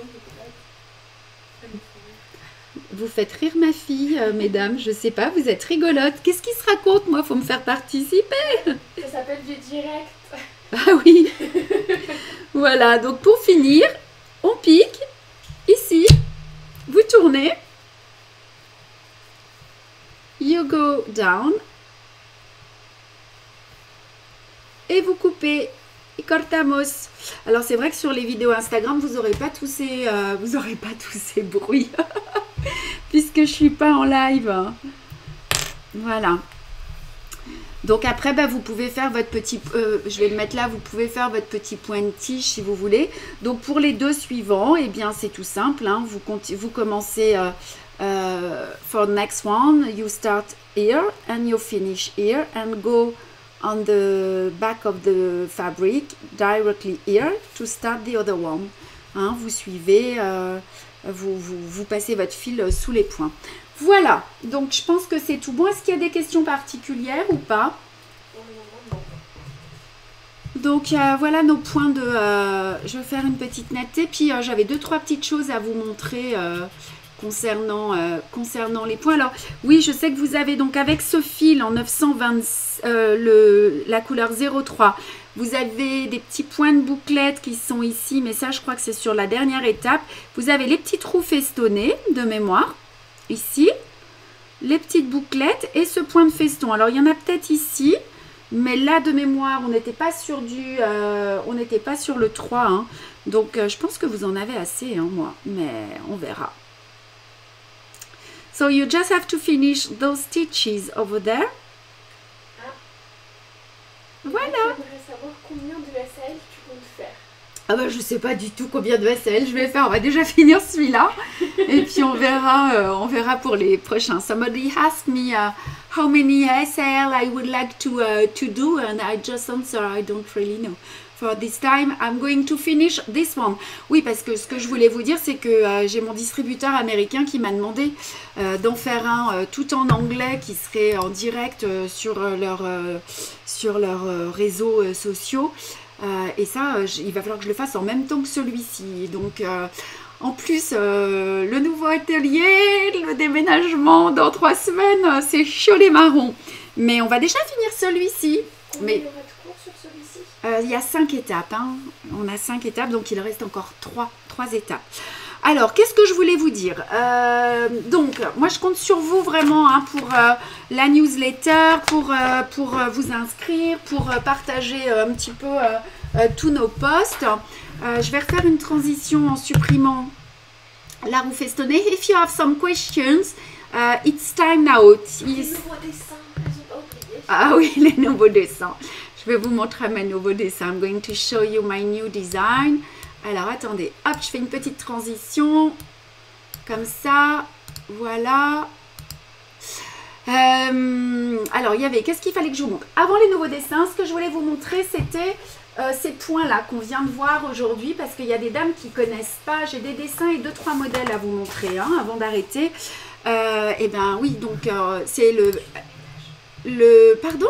Vous faites rire ma fille, mesdames. Je sais pas, vous êtes rigolote. Qu'est-ce qui se raconte? Moi, faut me faire participer. Ça s'appelle du direct. Ah oui. Voilà, donc pour finir, on pique. Ici, vous tournez. You go down. Et vous coupez. Et cortamos. Alors c'est vrai que sur les vidéos Instagram, vous n'aurez pas tous ces bruits. Puisque je suis pas en live. Voilà. Donc après, bah, vous pouvez faire votre petit... je vais le mettre là, vous pouvez faire votre petit point de tige si vous voulez. Donc pour les deux suivants, eh bien c'est tout simple. Hein, vous commencez... for the next one, you start here and you finish here and go on the back of the fabric directly here to start the other one. Hein, vous suivez, vous passez votre fil sous les points. Voilà, donc je pense que c'est tout bon. Est-ce qu'il y a des questions particulières ou pas? Donc voilà nos points de... je vais faire une petite netteté. Puis j'avais 2-3 petites choses à vous montrer concernant les points. Alors oui, je sais que vous avez donc avec ce fil en 920, la couleur 03, vous avez des petits points de bouclette qui sont ici, mais ça je crois que c'est sur la dernière étape. Vous avez les petits trous festonnés de mémoire, ici, les petites bouclettes et ce point de feston. Alors il y en a peut-être ici, mais là de mémoire, on n'était pas sur on n'était pas sur le 3, hein. Donc je pense que vous en avez assez, hein, moi, mais on verra. So you just have to finish those stitches over there. Voilà. J'aimerais savoir combien de vaisselle tu comptes faire. Ah bah je sais pas du tout combien de vaisselle je vais faire. On va déjà finir celui-là et puis on verra pour les prochains. Somebody asked me how many SL I would like to do, and I just answer, I don't really know. For this time, I'm going to finish this one. Oui, parce que ce que je voulais vous dire, c'est que j'ai mon distributeur américain qui m'a demandé d'en faire un tout en anglais qui serait en direct sur leurs réseaux sociaux. Et ça, il va falloir que je le fasse en même temps que celui-ci. Donc, en plus, le nouveau atelier, le déménagement dans 3 semaines, c'est chaud les marrons. Mais on va déjà finir celui-ci. Mais il y a 5 étapes. Hein. On a 5 étapes, donc il reste encore 3 étapes. Alors, qu'est-ce que je voulais vous dire? Donc, moi, je compte sur vous vraiment hein, pour la newsletter, pour vous inscrire, pour partager un petit peu tous nos posts. Je vais refaire une transition en supprimant la roue festonnée. If you have some questions, it's time now. Les nouveaux dessins, elles ont pas oublié. Ah oui, les nouveaux dessins. Je vais vous montrer mes nouveaux dessins. I'm going to show you my new design. Alors, attendez. Hop, je fais une petite transition. Comme ça. Voilà. Alors, il y avait... Qu'est-ce qu'il fallait que je vous montre? Avant les nouveaux dessins, ce que je voulais vous montrer, c'était ces points-là qu'on vient de voir aujourd'hui. Parce qu'il y a des dames qui ne connaissent pas. J'ai des dessins et 2-3 modèles à vous montrer hein, avant d'arrêter. Eh bien, oui. Donc, c'est le... Pardon?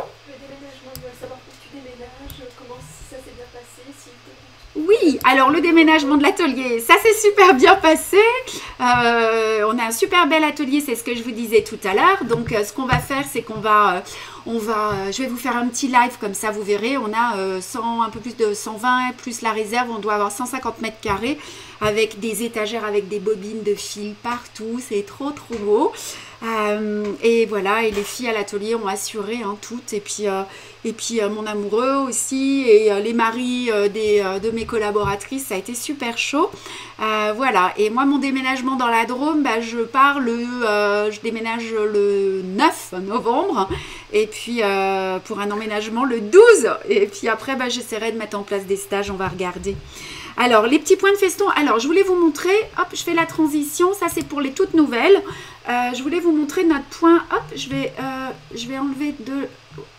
Oui, alors le déménagement de l'atelier, ça s'est super bien passé. On a un super bel atelier, c'est ce que je vous disais tout à l'heure. Donc, ce qu'on va faire, c'est qu'on va, je vais vous faire un petit live comme ça, vous verrez. On a un peu plus de 120 plus la réserve. On doit avoir 150 mètres carrés avec des étagères avec des bobines de fil partout. C'est trop beau. Et voilà, et les filles à l'atelier ont assuré hein, toutes. Et puis mon amoureux aussi. Et les maris de mes collaboratrices, ça a été super chaud. Voilà, et moi, mon déménagement dans la Drôme, bah, je déménage le 9 novembre. Et puis, pour un emménagement le 12. Et puis après, bah, j'essaierai de mettre en place des stages, on va regarder. Alors, les petits points de feston. Alors, je voulais vous montrer, hop, je fais la transition. Ça, c'est pour les toutes nouvelles. Je voulais vous montrer notre point. Hop, je vais enlever deux.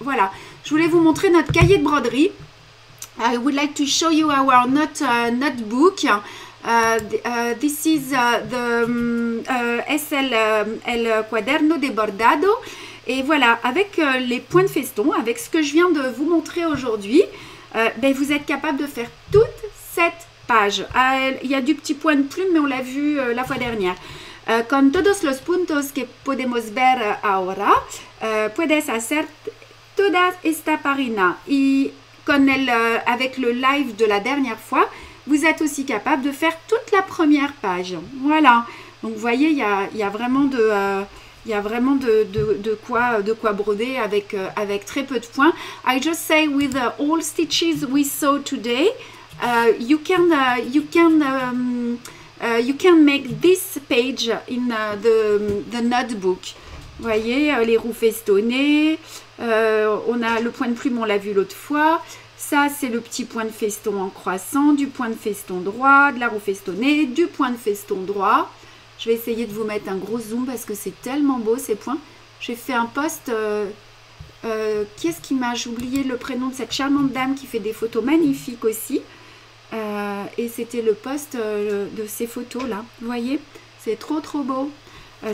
Voilà. Je voulais vous montrer notre cahier de broderie. I would like to show you our notebook. This is the SL El Cuaderno de Bordado. Et voilà, avec les points de feston, avec ce que je viens de vous montrer aujourd'hui, ben, vous êtes capable de faire toute cette page. Il y a du petit point de plume, mais on l'a vu la fois dernière. Con todos los puntos que podemos ver ahora, puedes hacer toda esta página. Y avec le live de la dernière fois, vous êtes aussi capable de faire toute la première page. Voilà. Donc, vous voyez, il y a vraiment de quoi broder avec très peu de points. I just say with all stitches we saw today, you can make this page in the notebook. Vous voyez, les roues festonnées. On a le point de plume, on l'a vu l'autre fois. Ça, c'est le petit point de feston en croissant, du point de feston droit, de la roue festonnée, du point de feston droit. Je vais essayer de vous mettre un gros zoom parce que c'est tellement beau ces points. J'ai fait un post. Qui est-ce qui m'a... J'ai oublié le prénom de cette charmante dame qui fait des photos magnifiques aussi. Et c'était le post de ces photos-là. Vous voyez, c'est trop beau.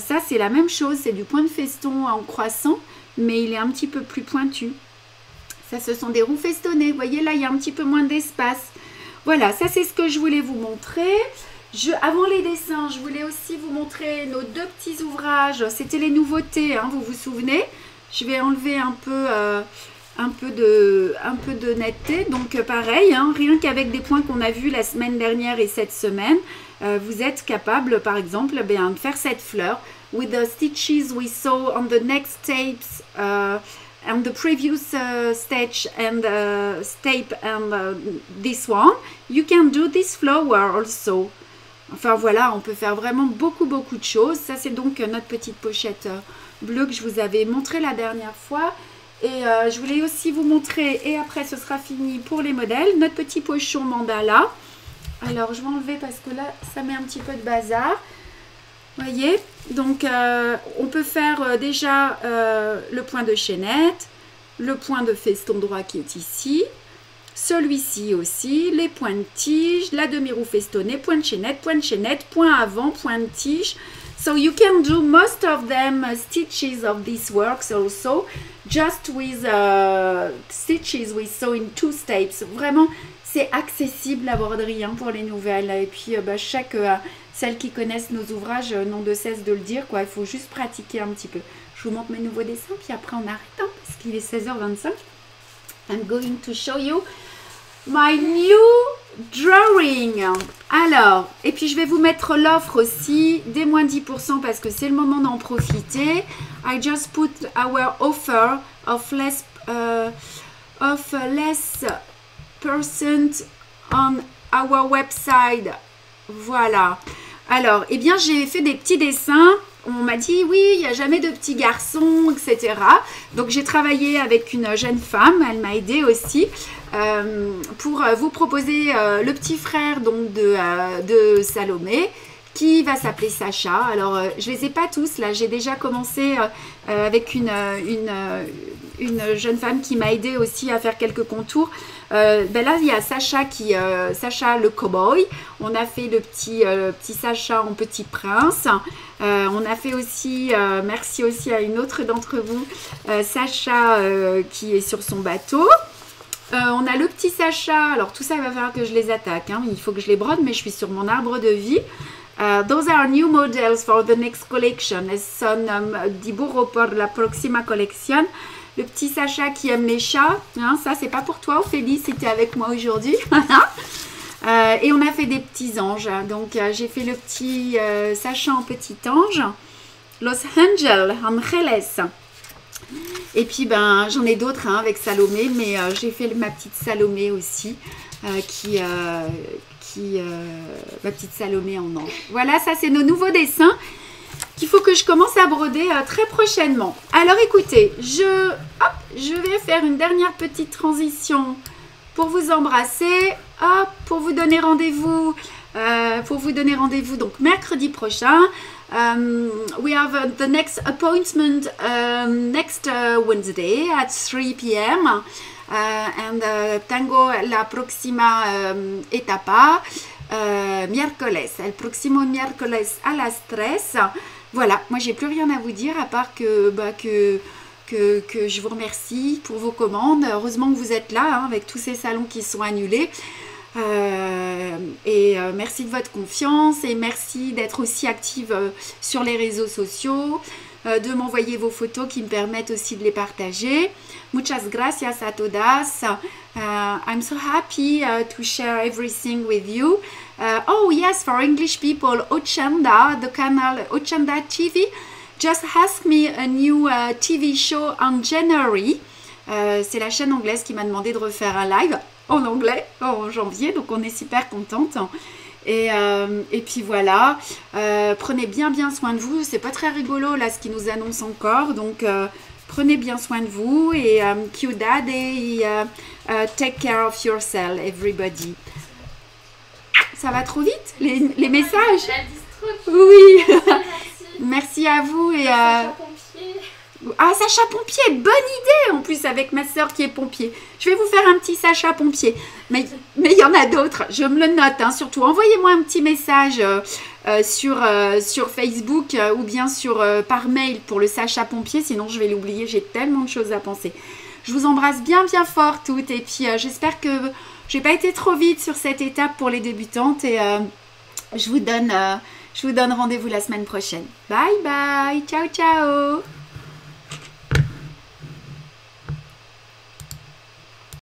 Ça, c'est la même chose. C'est du point de feston en croissant, mais il est un petit peu plus pointu. Ça, ce sont des roues festonnées. Vous voyez, là, il y a un petit peu moins d'espace. Voilà, ça, c'est ce que je voulais vous montrer. Avant les dessins, je voulais aussi vous montrer nos deux petits ouvrages. C'était les nouveautés, hein, vous vous souvenez. Je vais enlever un peu de netteté. Donc, pareil, hein, rien qu'avec des points qu'on a vus la semaine dernière et cette semaine, vous êtes capable, par exemple, de faire cette fleur. With the stitches we saw on the next tapes, and the previous stitch and tape and this one, you can do this flower also. Enfin voilà, on peut faire vraiment beaucoup de choses. Ça, c'est donc notre petite pochette bleue que je vous avais montré la dernière fois. Et je voulais aussi vous montrer, et après ce sera fini pour les modèles, notre petit pochon mandala. Alors, je vais enlever parce que là, ça met un petit peu de bazar. Voyez, donc on peut faire déjà le point de chaînette, le point de feston droit qui est ici, celui-ci aussi, les points de tige, la demi-roue festonnée, point de chaînette, point avant, point de tige. So you can do most of them stitches of these works also, just with stitches we sew in 2 steps. Vraiment, c'est accessible la broderie hein, pour les nouvelles. Et puis celles qui connaissent nos ouvrages n'ont de cesse de le dire, quoi. Il faut juste pratiquer un petit peu. Je vous montre mes nouveaux dessins, puis après on arrête, hein, parce qu'il est 16h25. I'm going to show you my new drawing. Alors, et puis je vais vous mettre l'offre aussi, des moins 10% parce que c'est le moment d'en profiter. I just put our offer of less percent on our website. Voilà. Alors, eh bien, j'ai fait des petits dessins. On m'a dit, oui, il n'y a jamais de petits garçons, etc. Donc, j'ai travaillé avec une jeune femme. Elle m'a aidée aussi pour vous proposer le petit frère donc, de Salomé qui va s'appeler Sacha. Alors, je ne les ai pas tous. Là, j'ai déjà commencé avec une jeune femme qui m'a aidée aussi à faire quelques contours. Ben là, il y a Sacha Sacha le cowboy. On a fait le petit Sacha en petit prince. On a fait aussi, merci aussi à une autre d'entre vous, Sacha qui est sur son bateau. On a le petit Sacha. Alors tout ça, il va falloir que je les attaque. Hein. Il faut que je les brode, mais je suis sur mon arbre de vie. Those are new models for the next collection. Son dibujo por la próxima collection. Le petit Sacha qui aime les chats. Hein, ça, c'est pas pour toi, Ophélie, si tu es avec moi aujourd'hui. Et on a fait des petits anges. Donc, j'ai fait le petit Sacha en petit ange. Los Angeles. Et puis, ben, j'en ai d'autres hein, avec Salomé. Mais j'ai fait ma petite Salomé aussi. Ma petite Salomé en ange. Voilà, ça, c'est nos nouveaux dessins qu'il faut que je commence à broder très prochainement. Alors écoutez, je vais faire une dernière petite transition pour vous embrasser, hop, pour vous donner rendez-vous donc mercredi prochain. We have the next appointment next Wednesday at 3 p.m. And tengo la próxima etapa miércoles, el próximo miércoles a las 3. Voilà, moi j'ai plus rien à vous dire à part que je vous remercie pour vos commandes. Heureusement que vous êtes là hein, avec tous ces salons qui sont annulés. Merci de votre confiance et merci d'être aussi active sur les réseaux sociaux, de m'envoyer vos photos qui me permettent aussi de les partager. Muchas gracias a todas. I'm so happy to share everything with you. Oh yes, for English people, Ochanda, the channel Ochanda TV, just asked me a new TV show on January. C'est la chaîne anglaise qui m'a demandé de refaire un live en anglais en janvier, donc on est super contente. Et puis voilà, prenez bien soin de vous. C'est pas très rigolo là ce qu'ils nous annoncent encore, donc prenez bien soin de vous et cuidado et take care of yourself, everybody. Ça va trop vite, les messages. Oui. Merci à vous et Sacha Pompier, bonne idée en plus avec ma soeur qui est pompier. Je vais vous faire un petit Sacha Pompier, mais il y en a d'autres, je me le note hein, surtout. Envoyez-moi un petit message sur Facebook ou bien par mail pour le Sacha Pompier, sinon je vais l'oublier, j'ai tellement de choses à penser. Je vous embrasse bien fort toutes et puis j'espère que j'ai pas été trop vite sur cette étape pour les débutantes et je vous donne rendez-vous la semaine prochaine. Bye bye, ciao ciao.